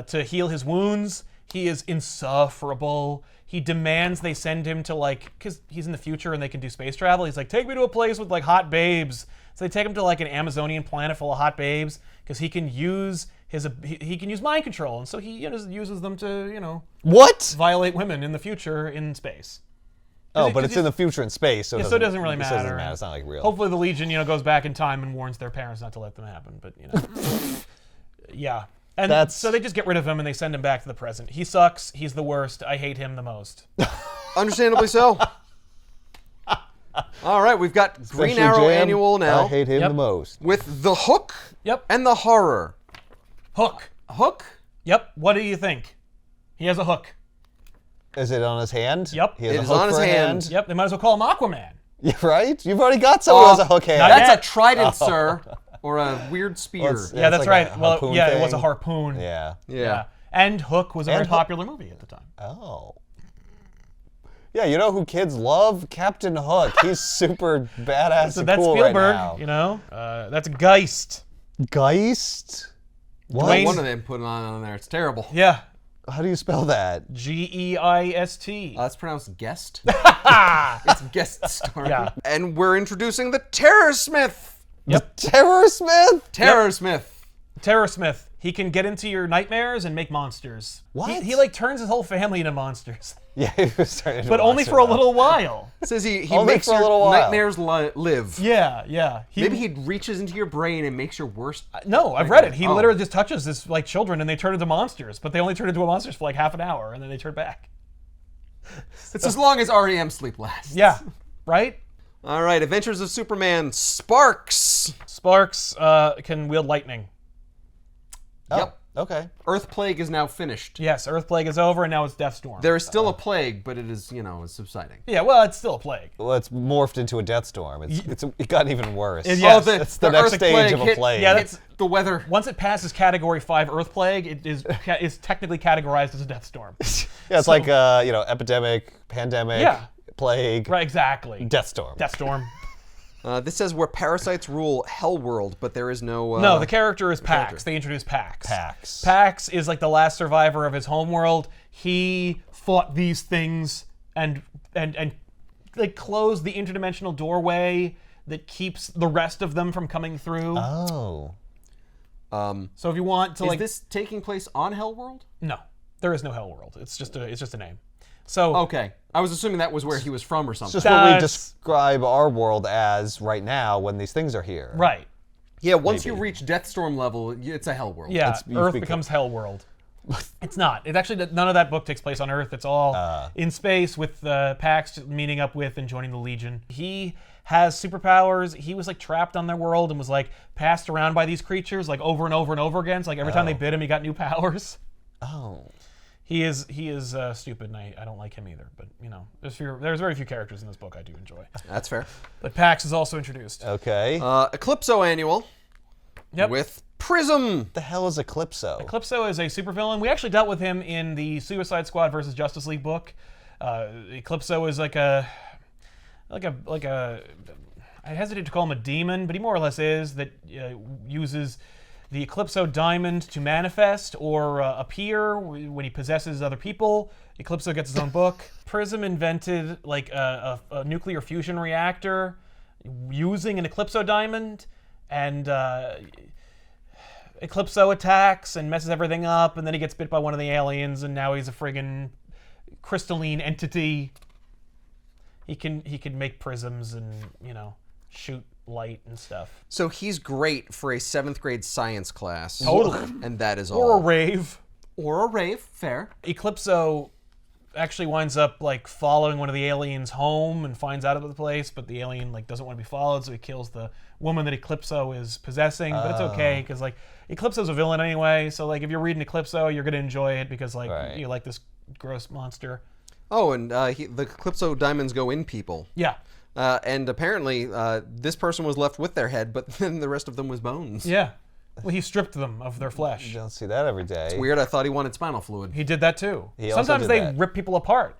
to heal his wounds. He is insufferable. He demands they send him to because he's in the future and they can do space travel. He's like, take me to a place with like hot babes. So they take him to like an Amazonian planet full of hot babes because he can use he can use mind control, and so he uses them to What? violate women in the future in space. Oh, but it's in the future in space, so, So it doesn't really It matter. doesn't matter. It's not like real. Hopefully the Legion, goes back in time and warns their parents not to let them happen. But yeah. And so they just get rid of him and they send him back to the present. He sucks. He's the worst. I hate him the most. Understandably so. All right, we've got Green Especially Arrow Jam, Annual now I hate him Yep. the most. with The Hook Yep. and The Horror. Hook. Hook? Yep. What do you think? He has a hook. Is it on his hand? Yep. He has It a is hook on his for a hand. Yep. They might as well call him Aquaman. Yeah, right? You've already got someone who has a hook hand. not That's yet. a trident, sir. Or a weird spear. Well, it's- Yeah, that's like right. a Well, harpoon it was a thing. harpoon. Yeah. yeah. And Hook was a very And Hook- popular movie at the time. Oh. Yeah, you know who kids love? Captain Hook. He's super badass So and that's cool Spielberg, right now. That's Geist. Geist? What? Dwayne- One of them put it on there. It's terrible. Yeah. How do you spell that? Geist. That's pronounced guest. It's guest star. Yeah. And we're introducing the Terror Smith. Yep. Terror Smith? Terror Smith. Terror Smith. He can get into your nightmares and make monsters. What? He turns his whole family into monsters. Yeah, he was starting to But only monster for a now. little while. Says he Only makes for a your little while. nightmares live. Yeah. Maybe he reaches into your brain and makes your worst. No, I've read it. He Oh. literally just touches his children and they turn into monsters, but they only turn into monsters for half an hour and then they turn back. It's as long as REM sleep lasts. Yeah, right? All right, Adventures of Superman, Sparks. Sparks can wield lightning. Oh, Yep. okay. Earth Plague is now finished. Yes, Earth Plague is over and now it's Deathstorm. There is still a plague, but it is, is subsiding. Yeah, well, it's still a plague. Well, it's morphed into a death storm. It's gotten even worse. Yes. Oh, It's the next Earth stage of a hit- plague. Yeah, hit the weather. Once it passes Category 5 Earth Plague, it is technically categorized as a Deathstorm. Yeah, it's like epidemic, pandemic, Yeah. plague, Right, exactly. death storm. Deathstorm. This says where parasites rule Hell World, but there is no. No, the character is Pax. character. They introduced Pax. Pax. Pax is like the last survivor of his homeworld. He fought these things and closed the interdimensional doorway that keeps the rest of them from coming through. Oh. So if you want to Is like this taking place on Hellworld? no, there is no Hellworld. It's just a name. So Okay. I was assuming that was where he was from or something. It's just what we That's- describe our world as right now when these things are here. right. Yeah, once Maybe. you reach Deathstorm level, it's a Hellworld. Yeah, You've Earth become- becomes Hellworld. It's not. It actually none of that book takes place on Earth. It's all in space with Pax meeting up with and joining the Legion. He has superpowers. He was like trapped on their world and was like passed around by these creatures like over and over and over again. So like every time they bit him, he got new powers. Oh. He is stupid, and I don't like him either. But you know, there's very few characters in this book I do enjoy. That's fair. But Pax is also introduced. Okay. Eclipso Annual Yep. with Prism. What the hell is Eclipso? Eclipso is a supervillain. We actually dealt with him in the Suicide Squad versus Justice League book. Eclipso is like a I hesitate to call him a demon, but he more or less is, that uses the Eclipso diamond to manifest or appear when he possesses other people. Eclipso gets his own book. Prism invented like a nuclear fusion reactor using an Eclipso diamond, and Eclipso attacks and messes everything up, and then he gets bit by one of the aliens, and now he's a friggin' crystalline entity. He can make prisms and, you know, shoot light and stuff. So he's great for a 7th grade science class. Totally. And that is all. Or a rave. Or a rave, fair. Eclipso actually winds up like following one of the aliens home and finds out about the place, but the alien like doesn't want to be followed, so he kills the woman that Eclipso is possessing. But it's okay because like Eclipso's a villain anyway, so like if you're reading Eclipso, you're gonna enjoy it because like you like this gross monster. Oh, and the Eclipso diamonds go in people. Yeah. And apparently, this person was left with their head, but then the rest of them was bones. Yeah. Well, he stripped them of their flesh. You don't see that every day. Weird, I thought he wanted spinal fluid. He did that too. He also Sometimes did they that. rip people apart.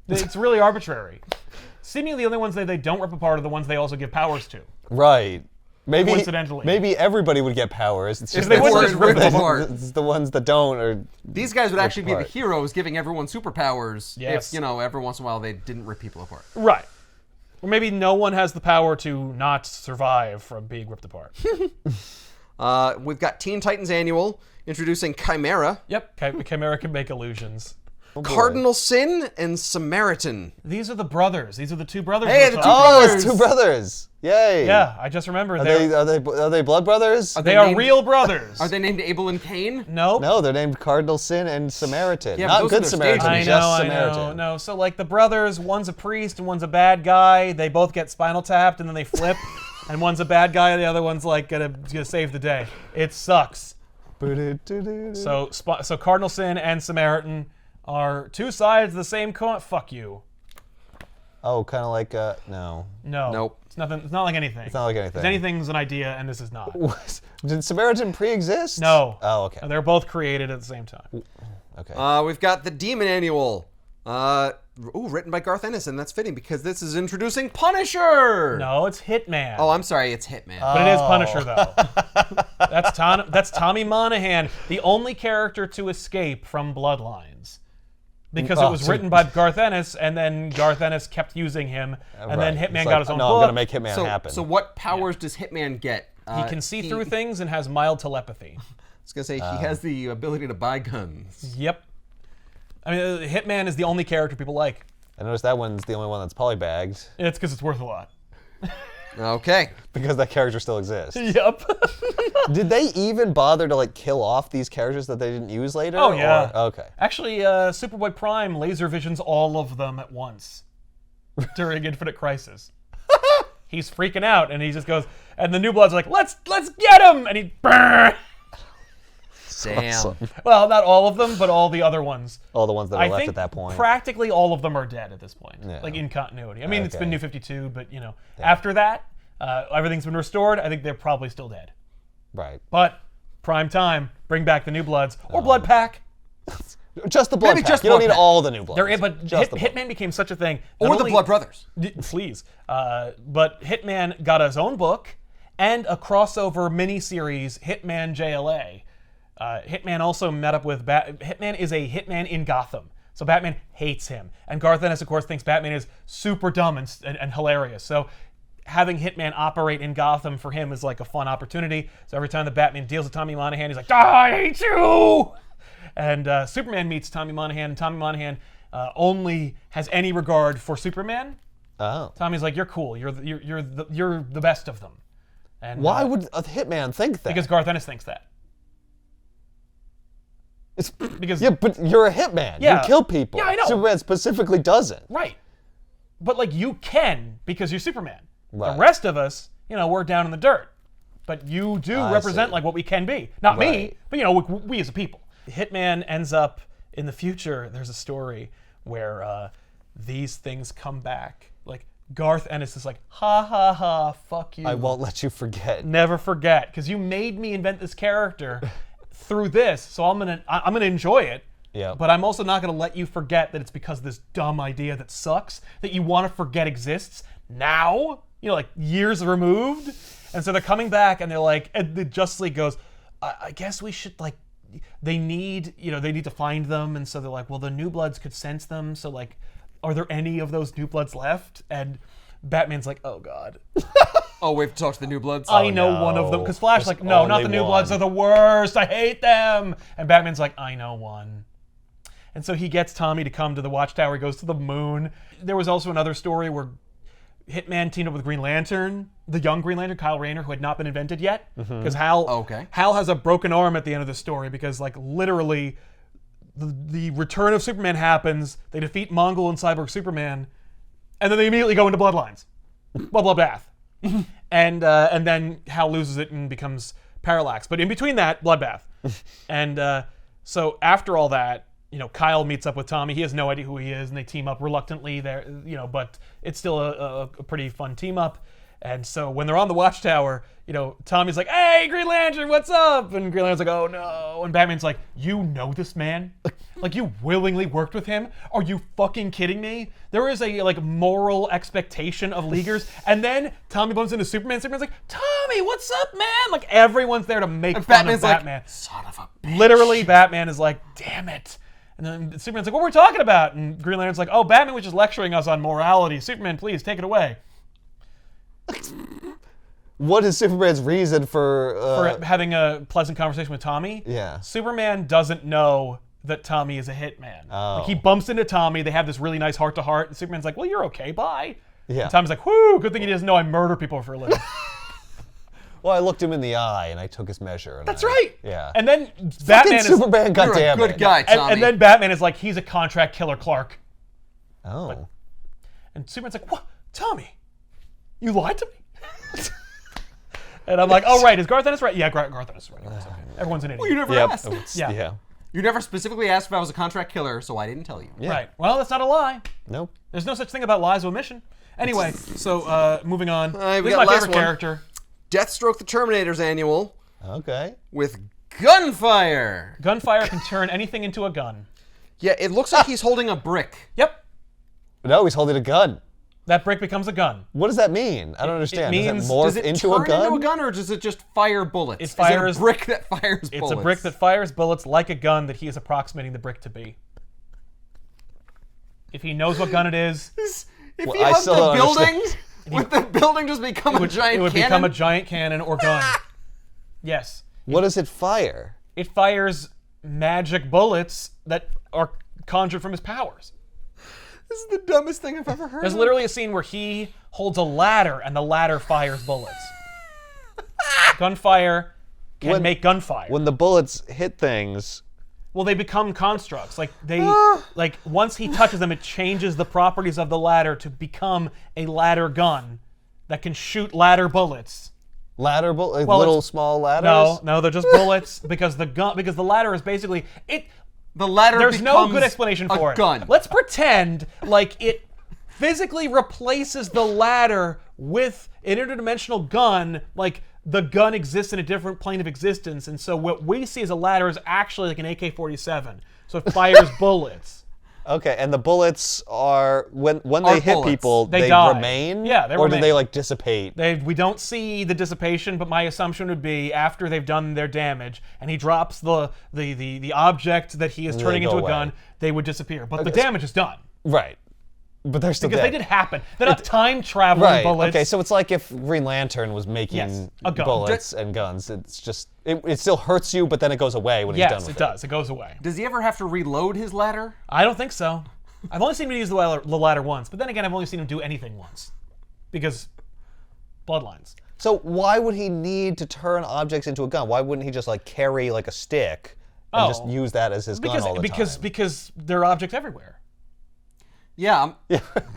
It's really arbitrary. Seemingly the only ones they don't rip apart are the ones they also give powers to. Right. Maybe Coincidentally. Maybe everybody would get powers. It's just they that wouldn't just rip them apart. It's the ones that don't are These guys would actually be the apart. heroes, giving everyone superpowers Yes. if, you know, every once in a while they didn't rip people apart. Right. Or maybe no one has the power to not survive from being ripped apart. We've got Teen Titans Annual, introducing Chimera, Yep. Chimera can make illusions. Cardinal Sin, and Samaritan. These are the brothers. These are the two brothers. Hey, we're the two talking about. Oh, brothers. it's two brothers. Yay. Yeah, I just remembered. Are They're- they blood brothers? they are named- real brothers. Are they named Abel and Cain? No. No, they're named Cardinal Sin and Samaritan. Yeah, but Not those Good are their Samaritan, stages. just I Samaritan. know. No, so like the brothers, one's a priest and one's a bad guy. They both get spinal tapped and then they flip. And one's a bad guy, and the other one's like gonna save the day. It sucks. So Cardinal Sin and Samaritan are two sides of the same coin. Fuck you. Oh, kind of like no. No. Nope. It's nothing. It's not like anything. It's not like anything. If anything's an idea, and this is not. Did Samaritan pre-exist? No. Oh, okay. They're both created at the same time. Okay. We've got the Demon Annual. Written by Garth Ennis, and that's fitting because this is introducing Punisher. No, it's Hitman. Oh, I'm sorry, it's Hitman. But it is Punisher, though. That's Tommy Monahan, the only character to escape from Bloodlines. Because it was written by Garth Ennis, and then Garth Ennis kept using him, and then Right. Hitman It's got like, his own no, book. I'm gonna make Hitman so, happen. so what powers does Hitman get? He can see through things and has mild telepathy. I was gonna say he has the ability to buy guns. Yep. I mean, Hitman is the only character people like. I noticed that one's the only one that's polybagged It's because it's worth a lot. Okay. because that character still exists. Yep. Did they even bother to like kill off these characters that they didn't use later? Oh, yeah. Or- okay. Actually, Superboy Prime laser visions all of them at once during Infinite Crisis. He's freaking out, and he just goes, and the New Bloods are like, let's get him, and he, brrr. Damn. Well, not all of them, but all the other ones. All the ones that are I left think at that point. practically all of them are dead at this point, Yeah. like in continuity. I mean, it's been Okay. New 52, but you know, after that, everything's been restored. I think they're probably still dead. Right. But prime time, bring back the New Bloods or Blood Pack. Just the blood Maybe pack. just You don't blood need pack. all the new blood. They're in, but Just the blood. Hitman became such a thing. Or Not the only- Blood Brothers. Please. But Hitman got his own book and a crossover miniseries, Hitman JLA. Hitman also met up with Hitman is a hitman in Gotham. So Batman hates him. And Garth Ennis, of course, thinks Batman is super dumb and hilarious. So having Hitman operate in Gotham for him is like a fun opportunity. So every time the Batman deals with Tommy Monahan, he's like, I hate you! And Superman meets Tommy Monahan, and Tommy Monahan only has any regard for Superman. Oh. Tommy's like, you're cool. You're the best of them. And why would a Hitman think that? Because Garth Ennis thinks that. Because yeah, but you're a hitman. Yeah. You kill people. Yeah, I know. Superman specifically doesn't. Right. But like you can because you're Superman. Right. The rest of us, we're down in the dirt. But you do represent like what we can be. Not me, but we as a people. Hitman ends up in the future. There's a story where these things come back. Like Garth Ennis is like, ha ha ha, fuck you. I won't let you forget. Never forget, because you made me invent this character through this, so I'm gonna enjoy it. Yeah. But I'm also not gonna let you forget that it's because of this dumb idea that sucks that you want to forget exists now. Like years removed, and so they're coming back and they're like, and the Justice League goes, I guess we should like. They need to find them, and so they're like, well, the New Bloods could sense them, so like, are there any of those New Bloods left? And Batman's like, oh god. Oh, we have to talk to the New Bloods? I know one of them. Because Flash like, no, not the New Bloods are the worst. I hate them. And Batman's like, I know one. And so he gets Tommy to come to the Watchtower. He goes to the moon. There was also another story where Hitman teamed up with Green Lantern, the young Green Lantern, Kyle Rayner, who had not been invented yet. Because Hal has a broken arm at the end of the story because like literally the return of Superman happens. They defeat Mongol and Cyborg Superman. And then they immediately go into Bloodlines. Bloodbath. And then Hal loses it and becomes Parallax. But in between that, Bloodbath. And so after all that, Kyle meets up with Tommy. He has no idea who he is, and they team up reluctantly there, but it's still a pretty fun team up. And so when they're on the Watchtower, Tommy's like, hey, Green Lantern, what's up? And Green Lantern's like, oh no. And Batman's like, you know this man? Like, you willingly worked with him? Are you fucking kidding me? There is a moral expectation of Leaguers. And then Tommy bumps into Superman. Superman's like, Tommy, what's up, man? Like, everyone's there to make fun of Batman. Like, son of a bitch. Literally, Batman is like, damn it. And then Superman's like, what were we talking about? And Green Lantern's like, oh, Batman was just lecturing us on morality. Superman, please, take it away. What is Superman's reason for having a pleasant conversation with Tommy? Yeah. Superman doesn't know that Tommy is a hitman. Oh. Like, he bumps into Tommy. They have this really nice heart-to-heart. And Superman's like, well, you're okay, bye. Yeah. And Tommy's like, whoo, good thing he doesn't know I murder people for a living. Well, I looked him in the eye and I took his measure. That's right. Yeah. And then Batman Superman, You're a good guy, Tommy. and then Batman is like, he's a contract killer, Clark. Oh. And Superman's like, what? Tommy, you lied to me? And I'm like, oh, right. Is Garth Ennis right? Yeah, Garth Ennis is right. Okay. Everyone's an idiot. Well, you never asked. Yeah. You never specifically asked if I was a contract killer, so I didn't tell you. Yeah. Right. Well, that's not a lie. Nope. There's no such thing about lies of omission. Anyway, so moving on. we This is got my last favorite one. character. Deathstroke the Terminator's annual Okay. with Gunfire. Gunfire can turn anything into a gun. Yeah, it looks like he's holding a brick. Yep. No, he's holding a gun. That brick becomes a gun. What does that mean? I don't understand. means- does it morph Does it into turn a gun? into a gun, or does it just fire bullets? It fires- Is it a brick that fires bullets? It's a brick that fires bullets like a gun that he is approximating the brick to be. If he knows what gun it is, If Well, he I had still the don't building, would the building just become a giant it would cannon? become a giant cannon or gun. Yes. What does it fire? It fires magic bullets that are conjured from his powers. This is the dumbest thing I've ever heard. There's literally a scene where he holds a ladder and the ladder fires bullets. Gunfire can make gunfire. When the bullets hit things, Well, they become constructs. Like once he touches them, it changes the properties of the ladder to become a ladder gun that can shoot ladder bullets. ladder bullets, Well, little it's- small ladders. No, they're just bullets because the ladder is basically it. The ladder There's no becomes good explanation for a it. gun. Let's pretend like it physically replaces the ladder with an interdimensional gun, like the gun exists in a different plane of existence, and so what we see as a ladder is actually like an AK-47. So it fires bullets. Okay, and the bullets are when Are they hit bullets. people, They they die. remain. Yeah, they or remain. do they like dissipate? We don't see the dissipation, but my assumption would be after they've done their damage and he drops the object that he is turning go into a away. gun, they would disappear. But the damage is done. Right. But they're still because dead. they did happen. They're not time traveling bullets. Okay, so it's like if Green Lantern was making a gun. bullets and guns. It's just it still hurts you, but then it goes away when he's done with it. Yes, it does. It goes away. Does he ever have to reload his ladder? I don't think so. I've only seen him use the ladder once, but then again, I've only seen him do anything once, because Bloodlines. So why would he need to turn objects into a gun? Why wouldn't he just like carry like a stick and just use that as his gun all the time? Because there are objects everywhere. Yeah.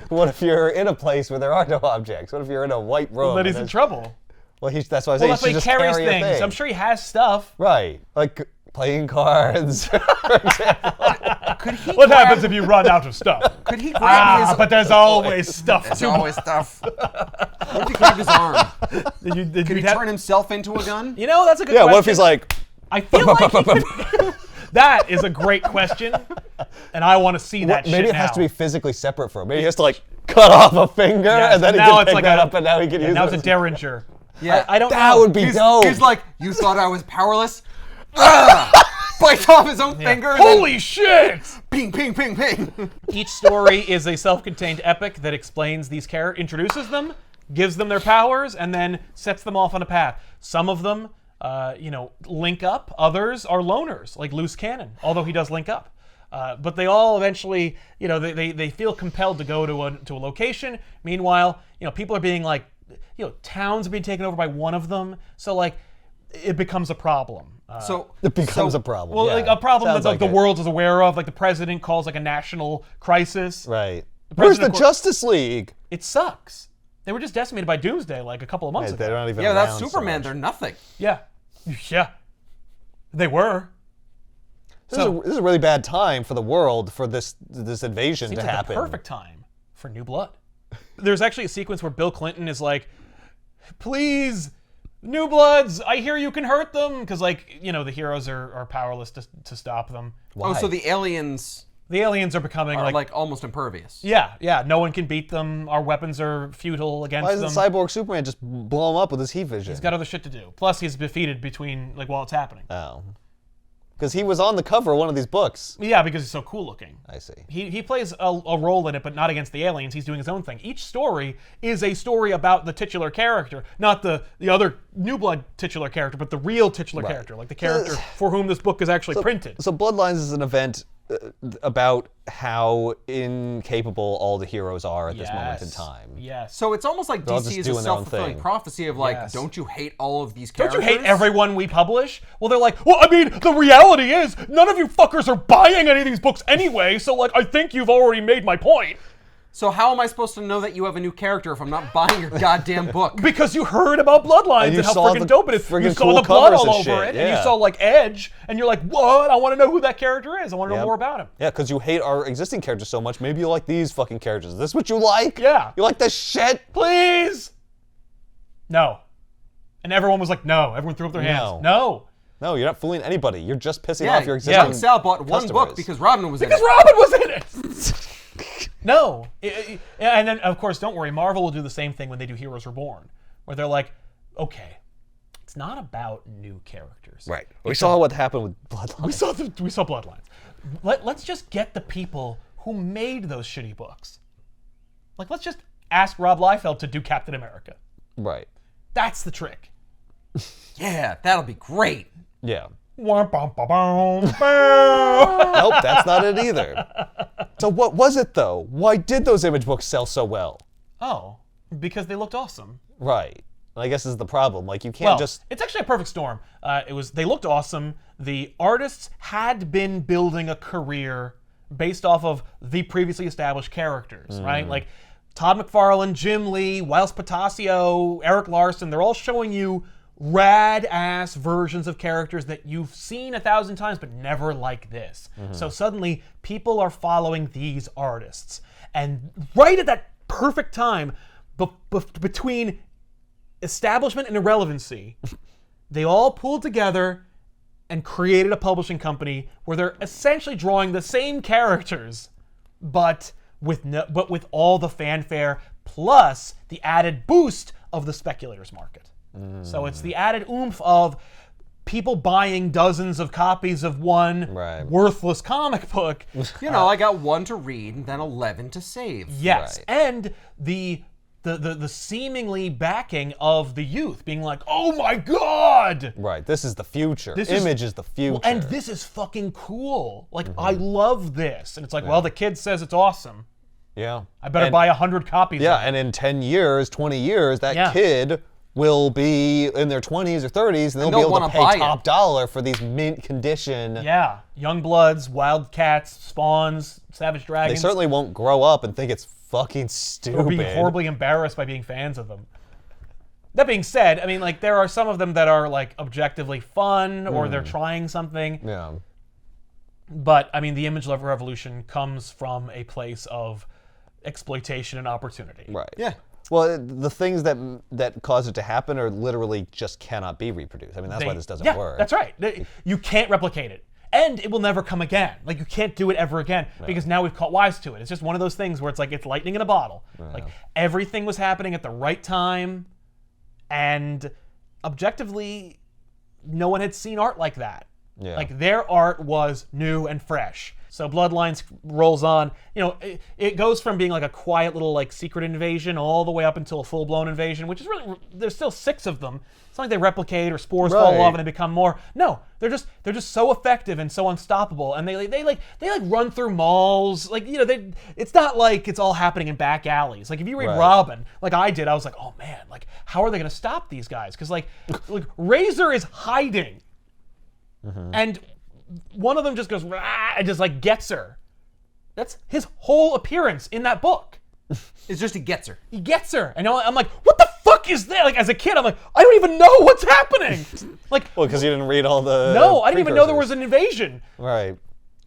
What if you're in a place where there are no objects? What if you're in a white room? Then he's in trouble. Well, that's why I say Well, that's why he just carries carry a things. thing. I'm sure he has stuff. Right, like playing cards, for example. What happens if you run out of stuff? Could he grab his... But there's always stuff. There's always stuff. What if he grabbed his arm? Could he turn himself into a gun? You know, that's a good question. Yeah, what if he's like... I feel like he could... That is a great question, and I want to see that shit Maybe it now. has to be physically separate from him. Maybe he has to like cut off a finger, and then he can pick that up, and now he can use it. Now it's a derringer. Yeah, I don't know. That would be dope. He's like, you thought I was powerless? Bites off his own finger. Holy shit! Ping, ping, ping, ping. Each story is a self-contained epic that explains these characters, introduces them, gives them their powers, and then sets them off on a path. Some of them, link up. Others are loners, like Loose Cannon, although he does link up. But they all eventually, they feel compelled to go to a location. Meanwhile, people are being like, towns are being taken over by one of them. So like, it becomes a problem. It becomes a problem. Well, yeah. like a problem Sounds that like, like the world is aware of. Like the president calls like a national crisis. Right. Where's the president, Justice League? It sucks. They were just decimated by Doomsday like a couple of months ago. They're not even Yeah, that's around so Superman. much. They're nothing. Yeah. Yeah. They were. This is a really bad time for the world for this invasion Seems to like happen. the perfect time for New Blood. There's actually a sequence where Bill Clinton is like, please, New Bloods, I hear you can hurt them. Because, the heroes are powerless to stop them. Why? Oh, so the aliens The aliens are becoming are like almost impervious. Yeah. No one can beat them. Our weapons are futile against Why them. doesn't Cyborg Superman just blow him up with his heat vision? He's got other shit to do. Plus, he's defeated while it's happening. Oh. Because he was on the cover of one of these books. Yeah, because he's so cool looking. I see. He plays a role in it, but not against the aliens. He's doing his own thing. Each story is a story about the titular character, not the other New Blood titular character, but the real titular character, like the character for whom this book is actually printed. So Bloodlines is an event about how incapable all the heroes are at this moment in time. Yes. So it's almost like They're all just DC is a doing their own self-fulfilling thing. prophecy of like, Yes. don't you hate all of these Don't characters? you hate everyone we publish? Well, they're like, well, I mean, the reality is, none of you fuckers are buying any of these books anyway, so, I think you've already made my point. So how am I supposed to know that you have a new character if I'm not buying your goddamn book? Because you heard about Bloodlines And and, you how saw freaking the dope it is. You friggin' saw cool the blood covers all and over shit, it, and you yeah. saw, Edge, and you're like, what? I want to know who that character is. I want to know Yep. more about him. Yeah, because you hate our existing characters so much, maybe you like these fucking characters. Is this what you like? Yeah. You like this shit? Please! No. And everyone was like, no. Everyone threw up their hands. No. No, you're not fooling anybody. You're just pissing Yeah, off your existing Young Sal bought one customers. book because Robin was in Because it. Robin was in it! No. And then, of course, don't worry. Marvel will do the same thing when they do Heroes Reborn, where they're like, okay, it's not about new characters. Right. We saw what happened with Bloodlines. We saw Bloodlines. Let's just get the people who made those shitty books. Let's just ask Rob Liefeld to do Captain America. Right. That's the trick. Yeah, that'll be great. Yeah. Nope, Nope, that's not it either. So what was it, though? Why did those image books sell so well? Oh, because they looked awesome. Right. I guess this is the problem. You can't just... It's actually a perfect storm. They looked awesome. The artists had been building a career based off of the previously established characters, right? Todd McFarlane, Jim Lee, Wiles Patasio, Eric Larson, they're all showing you rad-ass versions of characters that you've seen 1,000 times, but never like this. So suddenly, people are following these artists. And right at that perfect time, between establishment and irrelevancy, they all pulled together and created a publishing company where they're essentially drawing the same characters, but with all the fanfare plus the added boost of the speculators market. So it's the added oomph of people buying dozens of copies of one worthless comic book. I got 1 to read and then 11 to save. Yes, and the seemingly backing of the youth being like, oh my god! Right, this is the future. Image is the future. Well, and this is fucking cool. Like, I love this. And it's like, well, the kid says it's awesome. Yeah. I better buy 100 copies. Yeah, and in 10 years, 20 years, that kid will be in their 20s or 30s, and they'll be able to pay top dollar for these mint condition. Yeah, Youngbloods, Wildcats, Spawns, Savage Dragons. They certainly won't grow up and think it's fucking stupid. Or be horribly embarrassed by being fans of them. That being said, I mean, like, there are some of them that are, like, objectively fun, or they're trying something. Yeah. But, I mean, the image revolution comes from a place of exploitation and opportunity. Right. Yeah. Well, the things that cause it to happen are literally just cannot be reproduced. I mean, that's why this doesn't work. That's right. You can't replicate it. And it will never come again. Like, you can't do it ever again because now we've caught wise to it. It's just one of those things where it's like it's lightning in a bottle. Like, everything was happening at the right time, and objectively, no one had seen art like that. Yeah. Like, their art was new and fresh. So Bloodlines rolls on. It goes from being like a quiet little like secret invasion all the way up until a full-blown invasion, which is really, there's still 6 of them. It's not like they replicate or spores fall off and they become more. No, they're just so effective and so unstoppable, and they run through malls. Like, it's not like it's all happening in back alleys. Like, if you read Robin, like I did, I was like, oh man, like, how are they gonna stop these guys? Because like Razor is hiding, and one of them just goes rah, and just like gets her. That's his whole appearance in that book. It's just he gets her. He gets her, and I'm like, what the fuck is that? Like, as a kid, I'm like, I don't even know what's happening. Like, well, because you didn't read all the. No, I didn't even know there was an invasion. Right.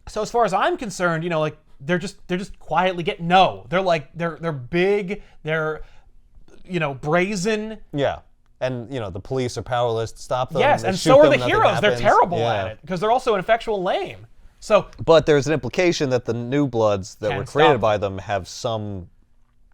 So as far as I'm concerned, like they're just quietly getting they're big, they're brazen. Yeah. And, the police are powerless to stop them. Yes, and so are the heroes. They're terrible at it because they're also ineffectual lame. So, but there's an implication that the new bloods that were created by them have some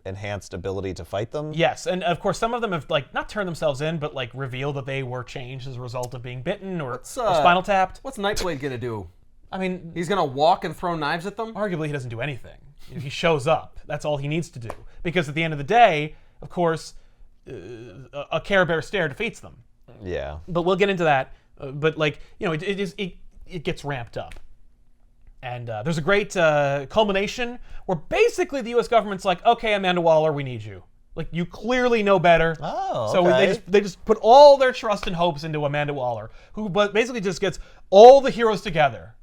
enhanced ability to fight them. Yes, and of course some of them have not turned themselves in, but revealed that they were changed as a result of being bitten or spinal tapped. What's Nightblade gonna do? I mean, he's gonna walk and throw knives at them? Arguably, he doesn't do anything. He shows up. That's all he needs to do. Because at the end of the day, of course, a Care Bear stare defeats them. Yeah. But we'll get into that. But it gets ramped up. And there's a great culmination where basically the U.S. government's like, okay, Amanda Waller, we need you. Like, you clearly know better. Oh, okay. So they just put all their trust and hopes into Amanda Waller, who basically just gets all the heroes together.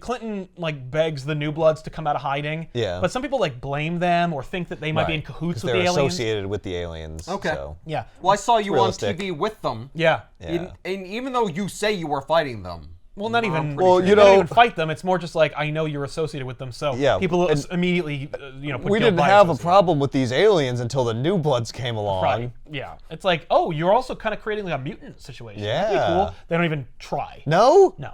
Clinton begs the New Bloods to come out of hiding. Yeah. But some people blame them or think that they might be in cahoots with the aliens. They're associated with the aliens. Okay. So. Yeah. Well, I saw you on TV with them. Yeah. Yeah. And even though you say you were fighting them. Well, not even. Well, you don't even fight them. It's more just I know you're associated with them, so people immediately, put we didn't have a problem with these aliens until the New Bloods came along. Right. Yeah. It's like, oh, you're also kind of creating a mutant situation. Yeah. That'd be cool. They don't even try. No. No.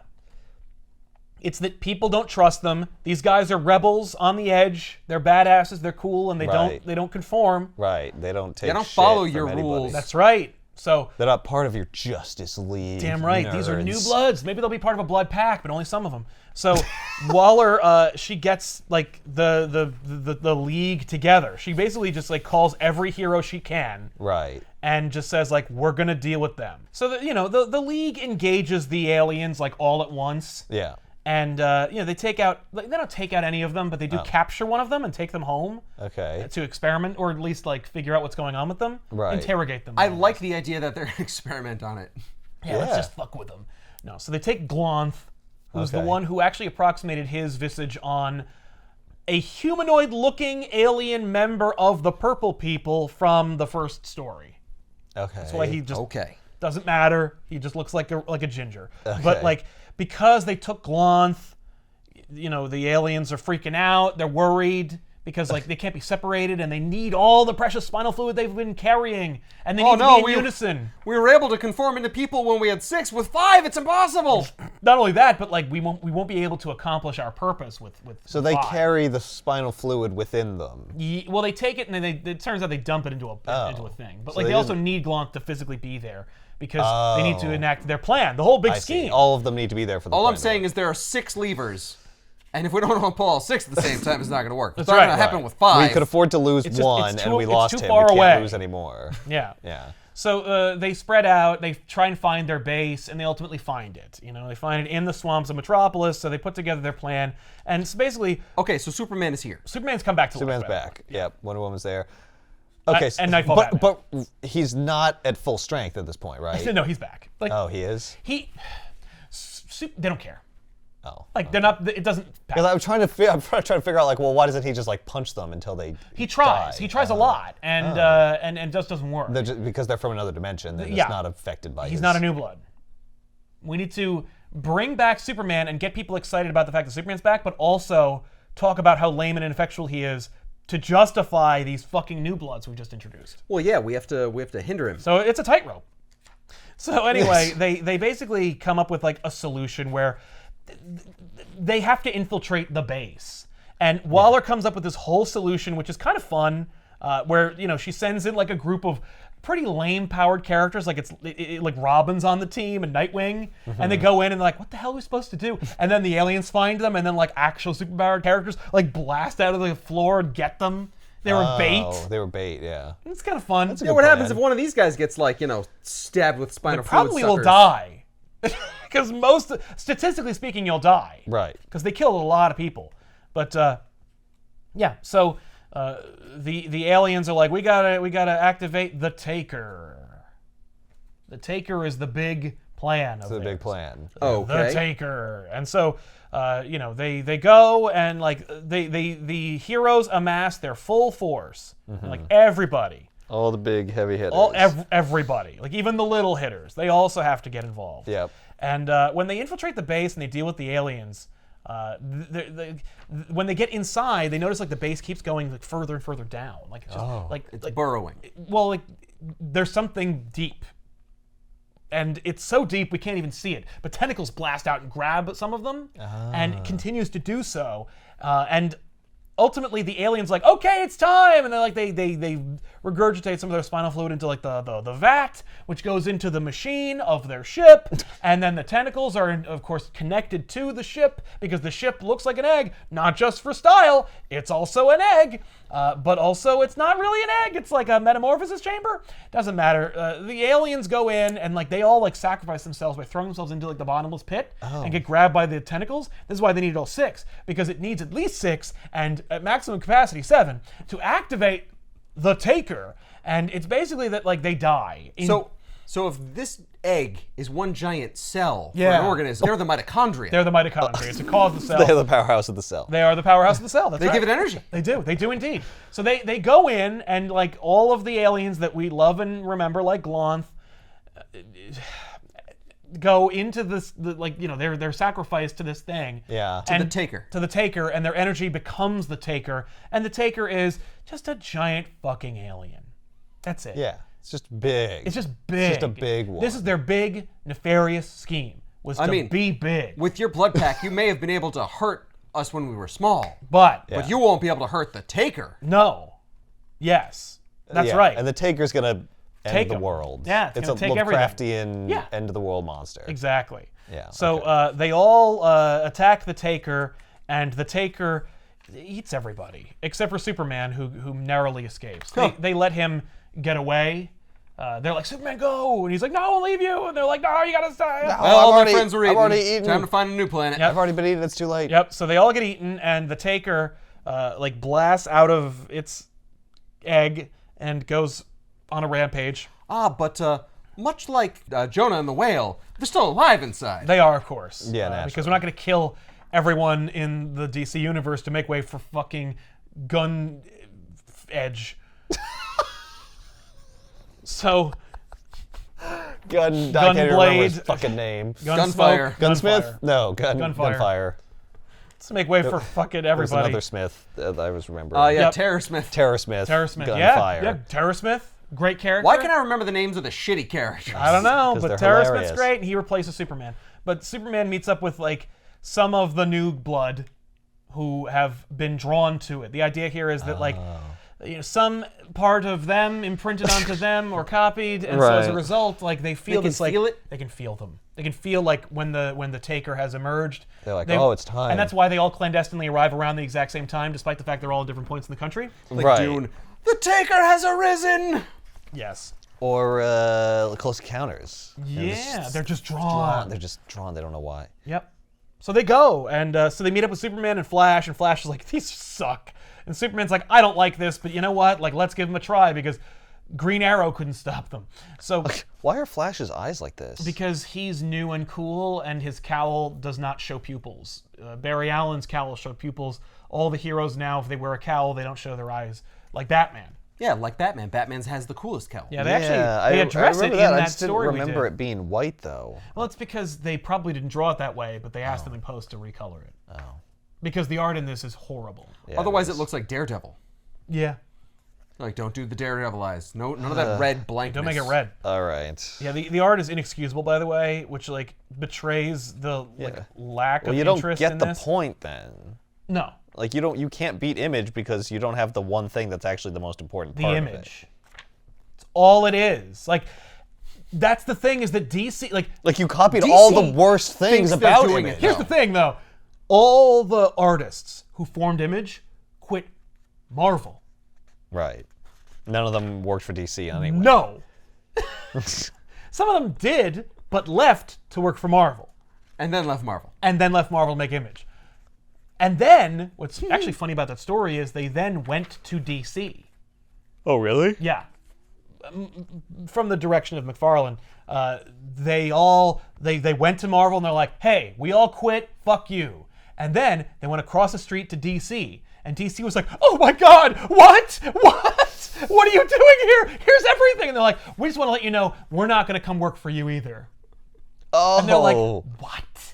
It's that people don't trust them. These guys are rebels on the edge. They're badasses. They're cool, and they don't conform. Right. They don't follow your rules. That's right. So they're not part of your Justice League. Damn right. Nerds. These are New Bloods. Maybe they'll be part of a blood pack, but only some of them. So Waller, she gets the League together. She basically just calls every hero she can. Right. And just says we're gonna deal with them. So the League engages the aliens all at once. Yeah. And they take out. They don't take out any of them, but they do capture one of them and take them home. Okay. To experiment, or at least figure out what's going on with them. Right. Interrogate them. I like the idea that they're experiment on it. Yeah, let's just fuck with them. No, so they take Glonth, who's the one who actually approximated his visage on a humanoid-looking alien member of the Purple People from the first story. Okay. That's why he just doesn't matter. He just looks like a ginger. Okay. But because they took Glonth, the aliens are freaking out. They're worried because they can't be separated, and they need all the precious spinal fluid they've been carrying, and they need to be in unison. We were able to conform into people when we had 6. With 5, it's impossible. Not only that, but we won't be able to accomplish our purpose with. So they carry the spinal fluid within them. Well, they take it, and then it turns out they dump it into a thing. But so they also need Glonth to physically be there. because they need to enact their plan, the whole big scheme. All of them need to be there for the All I'm saying is there are 6 levers. And if we don't pull all 6 at the same time, it's not going to work. It's not right. going to happen with 5. We could afford to lose one, and we lost him. Too far we away. can't lose anymore. Yeah. Yeah. So they spread out, they try and find their base, and they ultimately find it. They find it in the swamps of Metropolis, so they put together their plan. And it's basically... Okay, so Superman is here. Superman's come back to life. Superman's back. Yep, Wonder Woman's there. Okay, and Nightfall Batman. But he's not at full strength at this point, right? No, he's back. Oh, he is? They don't care. Oh. They're not. It doesn't. Because I'm trying to figure out, well, why doesn't he just punch them until they? He tries. Die? He tries a lot, and just doesn't work. Because they're from another dimension. They're just not affected by. He's not a new blood. We need to bring back Superman and get people excited about the fact that Superman's back, but also talk about how lame and ineffectual he is to justify these fucking new bloods we just introduced. Well, yeah, we have to hinder him. So it's a tightrope. So anyway, they basically come up with a solution where they have to infiltrate the base. And Waller comes up with this whole solution, which is kind of fun, where she sends in a group of pretty lame powered characters, like Robin's on the team and Nightwing, and they go in and they're like, what the hell are we supposed to do? And then the aliens find them, and then actual superpowered characters blast out of the floor and get them. They were bait. They were bait, yeah. It's kind of fun. What happens if one of these guys gets stabbed with spinal fluid probably will die. Because statistically speaking, you'll die. Right. Because they killed a lot of people. But, yeah, so the aliens are like, we gotta activate the Taker. The Taker is the big plan of the big plan. Okay. The Taker. And so, they go and the heroes amass their full force. Everybody. All the big heavy hitters. Everybody. Even the little hitters. They also have to get involved. Yep. And when they infiltrate the base and they deal with the aliens, when they get inside, they notice the base keeps going further and further down. It's burrowing. Well, there's something deep. And it's so deep we can't even see it. But tentacles blast out and grab some of them, and it continues to do so. And ultimately, the alien's like, okay, it's time, and they regurgitate some of their spinal fluid into the vat, which goes into the machine of their ship, and then the tentacles are, of course, connected to the ship because the ship looks like an egg, not just for style, it's also an egg, but also it's not really an egg, it's like a metamorphosis chamber. Doesn't matter. The aliens go in and they all sacrifice themselves by throwing themselves into the bottomless pit and get grabbed by the tentacles. This is why they need all 6, because it needs at least 6 and at maximum capacity 7 to activate the Taker. And it's basically that they die. So if this egg is one giant cell for an organism, they're the mitochondria. They're the mitochondria to cause the cell. They're the powerhouse of the cell. They are the powerhouse of the cell. That's they right. give it energy. They do. They do indeed. So they go in and all of the aliens that we love and remember, like Glonth, go into this, they're sacrificed to this thing. Yeah. To the Taker. To the Taker, and their energy becomes the Taker, and the Taker is just a giant fucking alien. That's it. Yeah. It's just big. It's just big. It's just a big one. This is their big, nefarious scheme, was to be big. With your blood pack, you may have been able to hurt us when we were small. But you won't be able to hurt the Taker. No. Yes. That's right. And the Taker's going to end the him. world. Yeah, it's a take Lovecraftian end of the world monster. Exactly. Yeah. So they all attack the Taker, and the Taker eats everybody except for Superman, who narrowly escapes. They let him get away. They're like, Superman, go! And he's like, no, I won't leave you. And they're like, no, you gotta stay. No, all my friends were eaten. I've already eaten. Time to find a new planet. I've already been eaten. It's too late. Yep. So they all get eaten, and the Taker blasts out of its egg and goes on a rampage. But much like Jonah and the whale, they're still alive inside. They are, of course. Yeah, naturally. Because we're not going to kill everyone in the DC universe to make way for fucking Gun Edge. So, Gunblade, fucking name. Gunfire. Gunsmith? No, Gunfire. Let's make way for fucking everybody. There's another Smith that I was remembering. Yeah, Terror Smith. Terror Smith. Gunfire. Yeah, Terror Smith. Great character. Why can't I remember the names of the shitty characters? I don't know, but Terror Smith's hilarious. great, and he replaces Superman. But Superman meets up with some of the new blood who have been drawn to it. The idea here is that some part of them imprinted onto them or copied, and so as a result, like they feel they this can like feel it? they can feel them. They can feel like when the taker has emerged. They're like, oh, it's time. And that's why they all clandestinely arrive around the exact same time, despite the fact they're all at different points in the country. Like Dune. The taker has arisen. Yes. Or Close Encounters. Yeah, they're just drawn. They're just drawn. They don't know why. Yep. So they go, and so they meet up with Superman and Flash is like, these suck. And Superman's like, I don't like this, but you know what? Like, let's give them a try, because Green Arrow couldn't stop them. So why are Flash's eyes like this? Because he's new and cool, and his cowl does not show pupils. Barry Allen's cowl showed pupils. All the heroes now, if they wear a cowl, they don't show their eyes, like Batman. Yeah, like Batman. Batman's has the coolest cowl. Yeah, they address it in that. that I just didn't story remember it being white, though. Well, it's because they probably didn't draw it that way, but they asked them in post to recolor it. Oh. Because the art in this is horrible. Yeah, otherwise, it looks like Daredevil. Yeah. Like, don't do the Daredevil eyes. No, none of that red blankness. Don't make it red. All right. Yeah, the art is inexcusable, by the way, which like betrays the lack of interest in this. Well, you don't get the point then. No. Like you can't beat Image because you don't have the one thing that's actually the most important part of it. The Image. It's all it is. Like, that's the thing, is that DC like you copied all the worst things about Image. Here's the thing, though. All the artists who formed Image quit Marvel. Right. None of them worked for DC anyway. No. Some of them did, but left to work for Marvel. And then left Marvel. And then left Marvel to make Image. And then, what's actually funny about that story is they then went to DC. Oh, really? Yeah. From the direction of McFarlane, they went to Marvel and they're like, hey, we all quit, fuck you. And then they went across the street to DC. And DC was like, oh my God, what? What are you doing here? Here's everything. And they're like, we just want to let you know, we're not going to come work for you either. Oh. And they're like, what?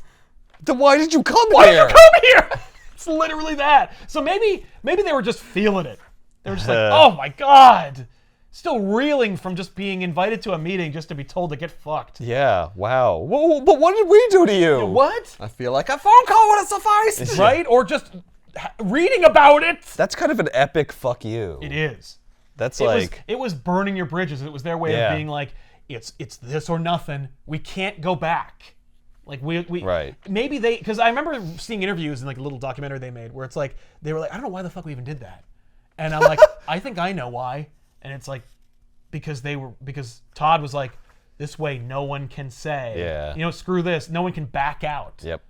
Then why did you come here? Why did you come here? It's literally that. So maybe they were just feeling it. They were just like, oh my God. Still reeling from just being invited to a meeting just to be told to get fucked. Yeah, wow. Whoa, but what did we do to you? What? I feel like a phone call would have sufficed. Right? Or just reading about it. That's kind of an epic fuck you. It is. That's it was burning your bridges. It was their way of being like, it's this or nothing. We can't go back. Like we right. Maybe because I remember seeing interviews in like a little documentary they made where it's like they were like, I don't know why the fuck we even did that. And I'm like, I think I know why. And it's like because Todd was like, this way no one can say, screw this. No one can back out. Yep.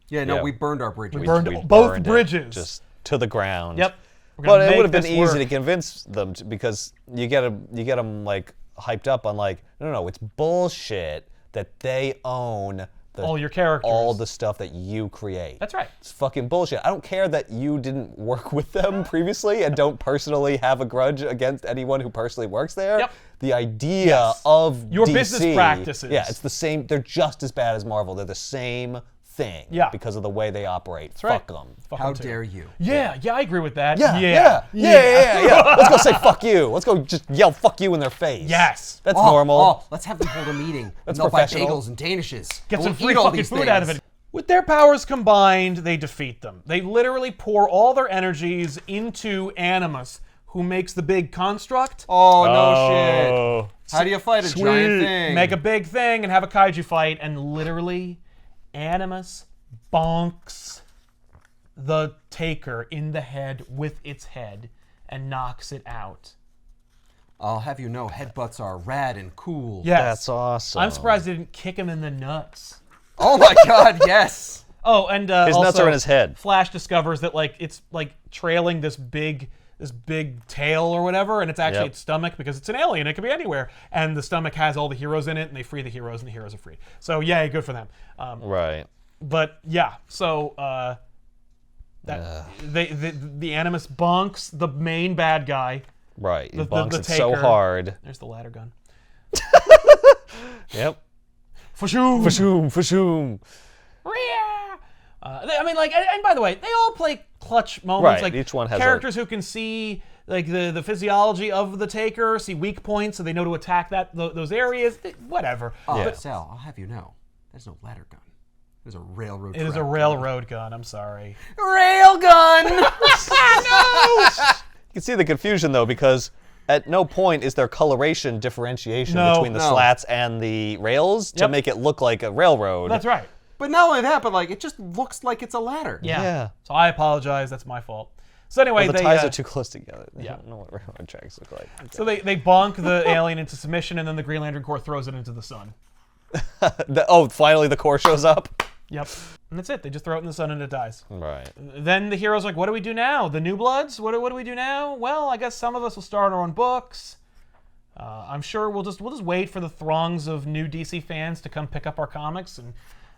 Yeah, no, we burned our bridges. We burned both bridges. Just to the ground. Yep. But it would have been easy to convince them because you get them like hyped up on like, no, it's bullshit that they own all your characters, all the stuff that you create. That's right. It's fucking bullshit. I don't care that you didn't work with them previously and don't personally have a grudge against anyone who personally works there. Yep. The idea of your DC, business practices. Yeah, it's the same. They're just as bad as Marvel. They're the same thing. Yeah. Because of the way they operate. That's right. Fuck them. How dare you? Yeah, I agree with that. Yeah. Let's go say fuck you. Let's go just yell fuck you in their face. Yes. That's normal. Oh, let's have them hold a meeting. That's they'll professional. buy bagels and danishes. Get some free fucking food out of it. With their powers combined, they defeat them. They literally pour all their energies into Animus, who makes the big construct. Oh, no shit. How do you fight a giant thing? Make a big thing and have a kaiju fight, and literally Animus bonks the Taker in the head with its head and knocks it out. I'll have you know, headbutts are rad and cool. Yes. That's awesome. I'm surprised they didn't kick him in the nuts. Oh my God, yes. Oh, and his also, nuts are in his head. Flash discovers that like it's like trailing this big tail or whatever, and it's actually its stomach because it's an alien. It could be anywhere, and the stomach has all the heroes in it, and they free the heroes, and the heroes are free. So yay, good for them. Right. But yeah, so the Animus bonks the main bad guy. Right. He bonks the it Taker. so hard. There's the ladder gun. Yep. Fashoom! Fashoom! I mean, like, and by the way, they all play clutch moments. Right, Like each one has characters who can see like the physiology of the Taker, see weak points, so they know to attack those areas. Whatever. But Sal, I'll have you know, there's no ladder gun. There's a railroad. It is a railroad gun. I'm sorry. Rail gun. No! You can see the confusion, though, because at no point is there coloration differentiation between the slats and the rails to make it look like a railroad. That's right. But not only that, but like it just looks like it's a ladder. Yeah. So I apologize. That's my fault. So anyway, the ties are too close together. I don't know what railroad tracks look like. Okay. So they bonk the alien into submission, and then the Green Lantern Corps throws it into the sun. Finally the core shows up? Yep. And that's it. They just throw it in the sun and it dies. Right. Then the hero's like, what do we do now? The New Bloods? What do we do now? Well, I guess some of us will start our own books. I'm sure we'll just wait for the throngs of new DC fans to come pick up our comics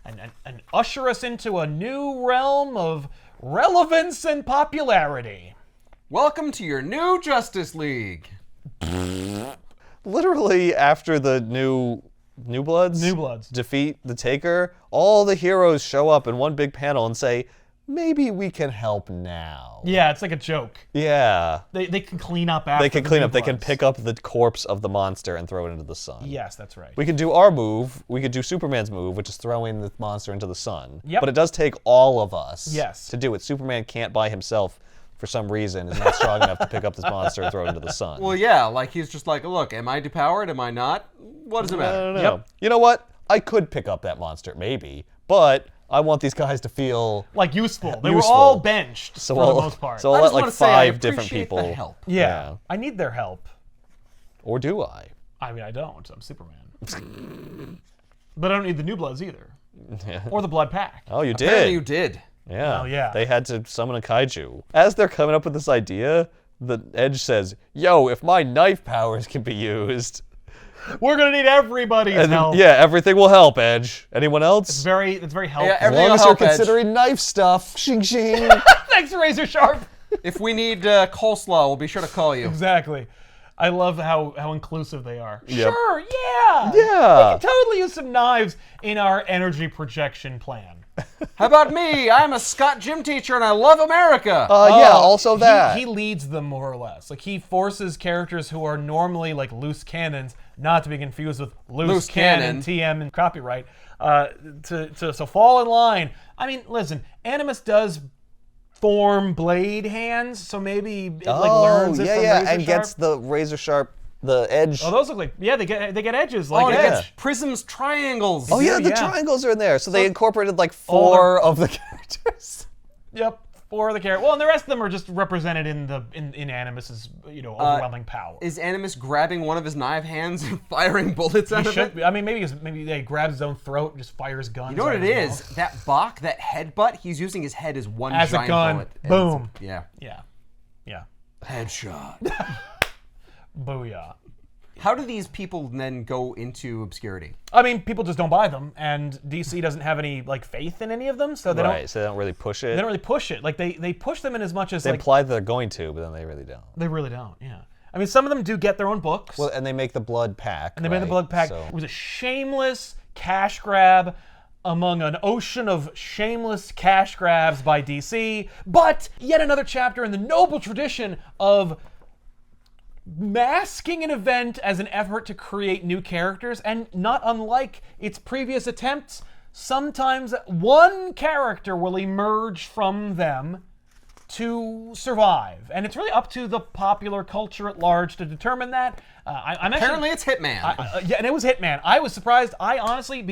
and usher us into a new realm of relevance and popularity. Welcome to your new Justice League. Literally after the New Bloods defeat the Taker, all the heroes show up in one big panel and say, maybe we can help now. Yeah, it's like a joke. Yeah. They can clean up after They can clean up. They can pick up the corpse of the monster and throw it into the sun. Yes, that's right. We can do our move. We could do Superman's move, which is throwing the monster into the sun. Yep. But it does take all of us Yes. to do it. Superman can't by himself, for some reason, is not strong enough to pick up this monster and throw it into the sun. Well, yeah, like he's just like, look, am I depowered? Am I not? What does it matter? I don't know. You know what? I could pick up that monster, maybe, but I want these guys to feel like useful. They were all benched for the most part. So I'll let like 5 different people. The help. Yeah, I need their help. Or do I? I mean, I don't. I'm Superman. But I don't need the New Bloods either. Yeah. Or the Blood Pack. Oh, you did. Apparently you did. Yeah. Oh, yeah. They had to summon a kaiju. As they're coming up with this idea, the Edge says, yo, if my knife powers can be used, we're gonna need everybody's help. Yeah, everything will help, Edge. Anyone else? It's very helpful. Yeah, as long as you're considering knife stuff. Shing shing. Thanks, Razor Sharp. If we need coleslaw, we'll be sure to call you. Exactly. I love how inclusive they are. Yep. Sure, yeah. Yeah. We can totally use some knives in our energy projection plan. How about me? I'm a Scott gym teacher and I love America. Yeah, also that. He leads them more or less. Like he forces characters who are normally like loose cannons, not to be confused with loose cannon, TM and copyright, to fall in line. I mean, listen, Animus does form blade hands, so maybe it learns it from Razor Sharp. Gets the Razor Sharp, the edge. Oh, those look like they get edges. Like it gets prisms, triangles. Oh yeah, the triangles are in there. So they incorporated like 4 of the characters. Yep, 4 of the characters. Well, and the rest of them are just represented in Animus's overwhelming power. Is Animus grabbing one of his knife hands and firing bullets out of it? I mean, maybe he grabs his own throat and just fires guns. You know what it is? That Bach, that headbutt, he's using his head as one as giant a gun. bullet. Boom. Yeah. Headshot. Booyah. How do these people then go into obscurity? I mean, people just don't buy them, and DC doesn't have any faith in any of them, so they don't. So they don't really push it. They don't really push it. Like they push them in as much as they imply that they're going to, but then they really don't. They really don't. Yeah. I mean, some of them do get their own books. Well, and they make the Blood Pack. And they made the Blood Pack. So. It was a shameless cash grab among an ocean of shameless cash grabs by DC, but yet another chapter in the noble tradition of masking an event as an effort to create new characters, and not unlike its previous attempts, sometimes one character will emerge from them to survive, and it's really up to the popular culture at large to determine that. Apparently it's Hitman. Yeah, and it was Hitman. I was surprised. I honestly,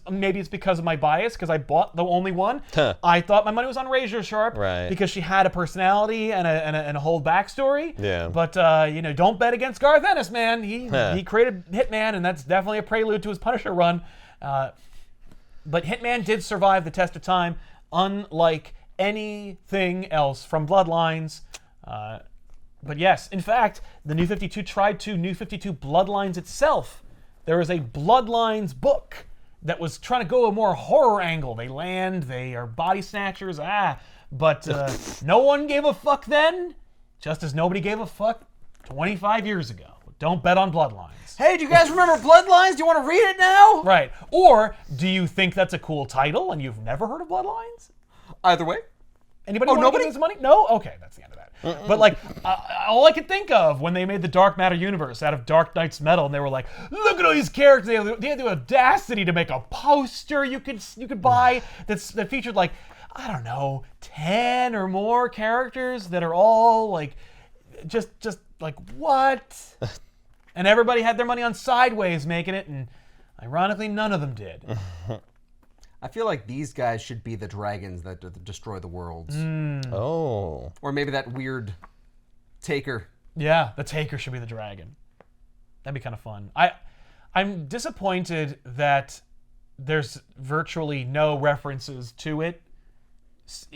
maybe it's because of my bias, because I bought the only one, I thought my money was on Razor Sharp, right? Because she had a personality and a whole backstory. Yeah. But don't bet against Garth Ennis, man. He created Hitman, and that's definitely a prelude to his Punisher run. But Hitman did survive the test of time, unlike anything else from Bloodlines. But yes, in fact, the New 52 tried to New 52 Bloodlines itself. There is a Bloodlines book that was trying to go a more horror angle. They are body snatchers, but no one gave a fuck then, just as nobody gave a fuck 25 years ago. Don't bet on Bloodlines. Hey, do you guys remember Bloodlines? Do you want to read it now? Right. Or do you think that's a cool title and you've never heard of Bloodlines? Either way. Anybody want to give us money? No? Okay, that's the end of that. But all I could think of when they made the Dark Matter universe out of Dark Knight's metal, and they were like, look at all these characters. They had the audacity to make a poster you could buy that featured 10 or more characters that are all just like, what? And everybody had their money on Sideways making it, and ironically, none of them did. I feel like these guys should be the dragons that destroy the worlds. Oh. Or maybe that weird Taker. Yeah, the Taker should be the dragon. That'd be kind of fun. I'm disappointed that there's virtually no references to it,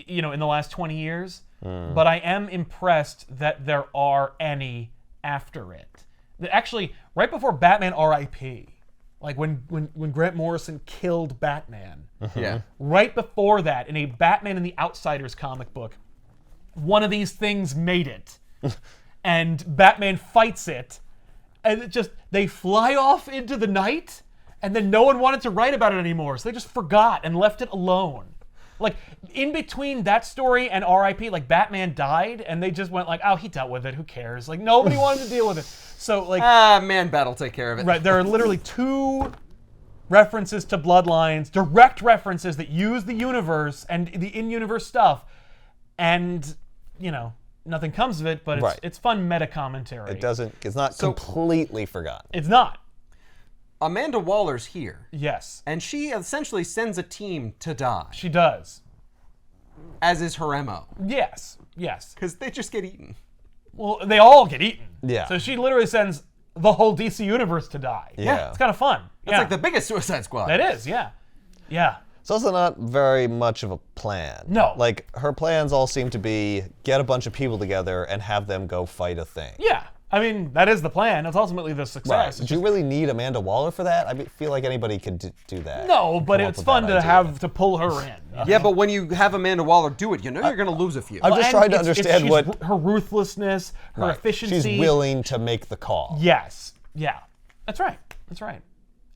in the last 20 years. But I am impressed that there are any after it. Actually, right before Batman R.I.P., like when Grant Morrison killed Batman. Yeah. Right before that, in a Batman and the Outsiders comic book, one of these things made it. And Batman fights it. And they fly off into the night, and then no one wanted to write about it anymore. So they just forgot and left it alone. Like, in between that story and R.I.P., like, Batman died, and they just went like, oh, he dealt with it, who cares? Like, nobody wanted to deal with it. So, like... Man Bat will take care of it. Right, there are literally 2 references to Bloodlines, direct references that use the universe and the in-universe stuff, and, nothing comes of it, but it's fun meta-commentary. It's not completely forgotten. It's not. Amanda Waller's here. Yes. And she essentially sends a team to die. She does. As is her MO. Yes. Because they just get eaten. Well, they all get eaten. Yeah. So she literally sends the whole DC universe to die. Yeah. It's kind of fun. It's like the biggest Suicide Squad. That is, yeah. Yeah. It's also not very much of a plan. No. Like, her plans all seem to be get a bunch of people together and have them go fight a thing. Yeah. I mean, that is the plan. That's ultimately the success. Right. Do you really need Amanda Waller for that? I feel like anybody could do that. No, but it's fun to pull her in. Yeah, but when you have Amanda Waller do it, you're going to lose a few. I'm just trying to understand what... Her ruthlessness, her efficiency. She's willing to make the call. Yes. Yeah. That's right.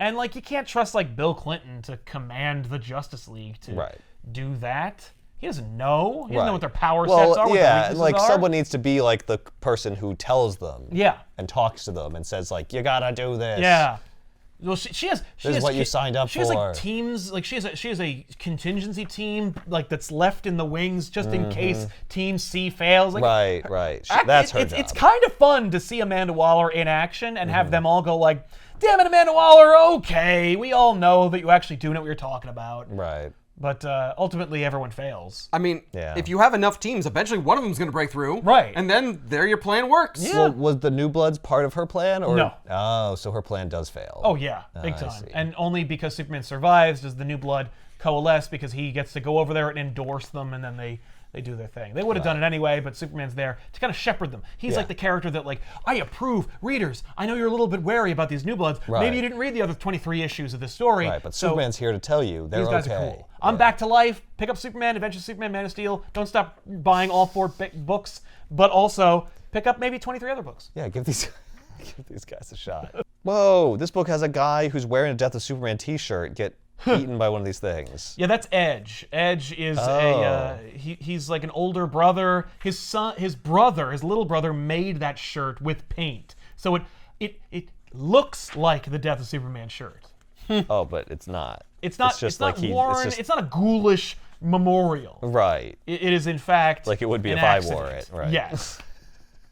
And, like, you can't trust, like, Bill Clinton to command the Justice League to do that. He doesn't know. He doesn't know what their power sets are, what their weaknesses like, are. someone needs to be, like, the person who tells them. Yeah. And talks to them and says, like, you gotta do this. Yeah. Well, she has... This is what you signed up for. She has, like, teams... Like, she has a contingency team, like, that's left in the wings just in case Team C fails. Like, right. That's her job. It's kind of fun to see Amanda Waller in action and have them all go, like, damn it, Amanda Waller, okay, we all know that you actually do know what you're talking about. Right. But ultimately, everyone fails. I mean, if you have enough teams, eventually one of them's going to break through. Right. And then there your plan works. Yeah. Well, was the New Bloods part of her plan? Or? No. Oh, so her plan does fail. Oh, yeah, big time. And only because Superman survives does the New Blood coalesce, because he gets to go over there and endorse them, and then they do their thing. They would have done it anyway, but Superman's there to kind of shepherd them. He's like the character that, like, I approve. Readers, I know you're a little bit wary about these New Bloods. Right. Maybe you didn't read the other 23 issues of this story. Right, but Superman's here to tell you they're these guys okay. are cool. I'm back to life. Pick up Superman, Adventures of Superman, Man of Steel. Don't stop buying all 4 books, but also pick up maybe 23 other books. Yeah, give these guys a shot. Whoa, this book has a guy who's wearing a Death of Superman t-shirt get eaten by one of these things. Yeah, that's Edge. Edge is he's like an older brother. His little brother made that shirt with paint. So it looks like the Death of Superman shirt. Oh, but it's not. It's not worn. It's not a ghoulish memorial. Right. It is in fact like it would be an if accident. I wore it. Right. Yes.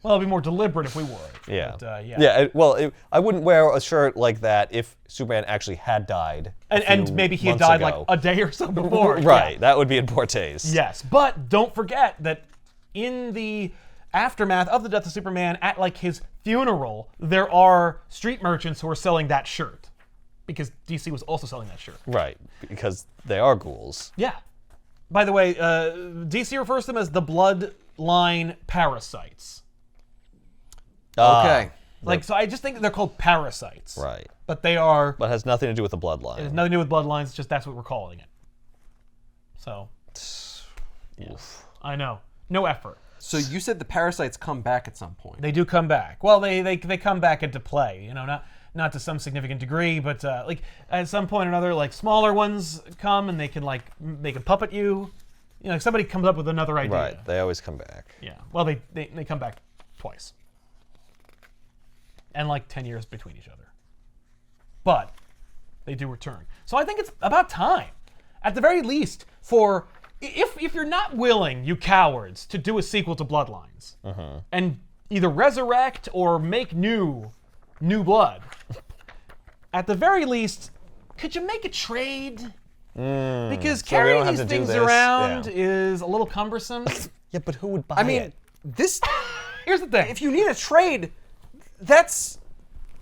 Well, it'd be more deliberate if we wore it. Yeah. But, I wouldn't wear a shirt like that if Superman actually had died. And maybe he had died like a day or so before. Right. Yeah. That would be in poor taste. Yes. But don't forget that in the aftermath of the Death of Superman, at like his funeral, there are street merchants who are selling that shirt. Because DC was also selling that shirt. Right. Because they are ghouls. Yeah. By the way, DC refers to them as the Bloodline parasites. Okay. Like, so I just think that they're called parasites. Right. But they are... But it has nothing to do with the bloodline. It has nothing to do with bloodlines, it's just that's what we're calling it. So... Yes. I know. No effort. So you said the parasites come back at some point. They do come back. Well, they come back into play, you know, not to some significant degree, but like at some point or another, like smaller ones come and they can puppet you. You know, like somebody comes up with another idea. Right. They always come back. Yeah. Well, they come back twice. And like 10 years between each other. But they do return. So I think it's about time, at the very least, if you're not willing, you cowards, to do a sequel to Bloodlines, and either resurrect or make new blood, at the very least, could you make a trade? Because carrying these things around is a little cumbersome. Yeah, but who would buy it? This. Here's the thing. If you need a trade, that's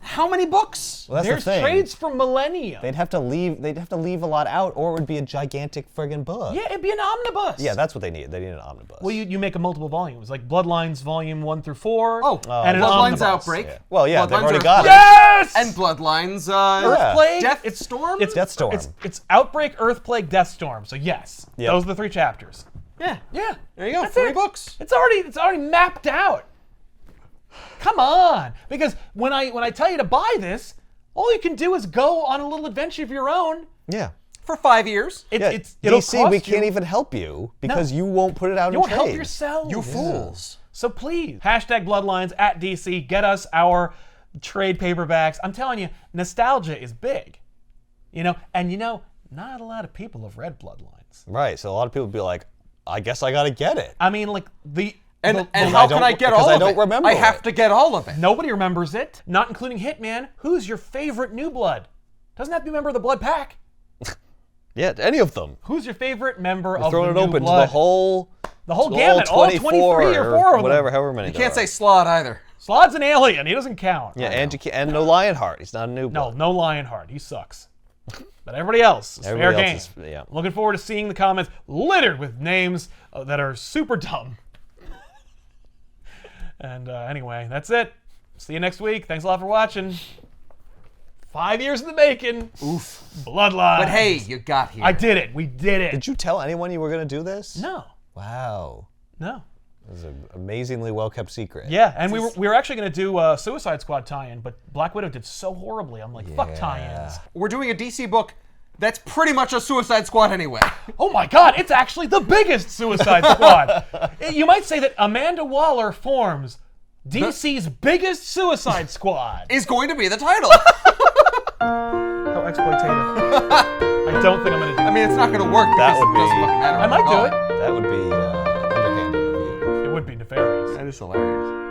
how many books? Well, that's There's the thing. trades for millennia. They'd have to leave a lot out, or it would be a gigantic friggin' book. Yeah, it'd be an omnibus. Yeah, that's what they need. They need an omnibus. Well, you make a multiple volumes, like Bloodlines Volume 1 through 4. Oh, and an Bloodlines omnibus. Outbreak. Yeah. Well, yeah, they've Bloodlines already Earthquake. got it. Yes! And Bloodlines Earthplague. Deathstorm? It's Deathstorm. It's Outbreak, Earthplague, Deathstorm. So yes, Yep. those are the 3 chapters. Yeah. Yeah. There you go. That's 3 it. books. It's already mapped out. Come on, because when I tell you to buy this, all you can do is go on a little adventure of your own. Yeah. For 5 years. Yeah, It'll DC, we cost can't you- even help you because you won't put it out You in won't trade. help yourself. You fools. So please, #Bloodlines at DC, get us our trade paperbacks. I'm telling you, nostalgia is big. And not a lot of people have read Bloodlines. Right, so a lot of people would be like, I guess I gotta get it. I mean, like And the- how can I get all of it? I don't remember I have it. to get all of it. nobody remembers it, not including Hitman. Who's your favorite New Blood? Doesn't have to be a member of the Blood Pack. Yeah, any of them. Who's your favorite member of Throwing the it New open Blood? to the whole gamut, all 23 or 4 of them. whatever, however many. You can't say Slot either. Slod's an alien. He doesn't count. Yeah, and no Lionheart. He's not a new blood. No Lionheart. He sucks. But everybody else is fair Everybody game. else is- yeah. Looking forward to seeing the comments littered with names that are super dumb. And anyway, that's it. See you next week. Thanks a lot for watching. 5 years in the making. Oof. Bloodlines. But hey, you got here. I did it. We did it. Did you tell anyone you were gonna do this? No. Wow. No. It was an amazingly well-kept secret. Yeah, and we were actually going to do a Suicide Squad tie-in, but Black Widow did so horribly. I'm like, fuck tie-ins. We're doing a DC book that's pretty much a Suicide Squad anyway. Oh my God, it's actually the biggest Suicide Squad. You might say that Amanda Waller forms DC's biggest Suicide Squad. Is going to be the title. How exploitative. I don't think I'm going to do I it. mean, it's not going to work. That because would it doesn't be- fucking matter. I might do Oh, it. That would be underhanded of you. It would be nefarious. That is hilarious.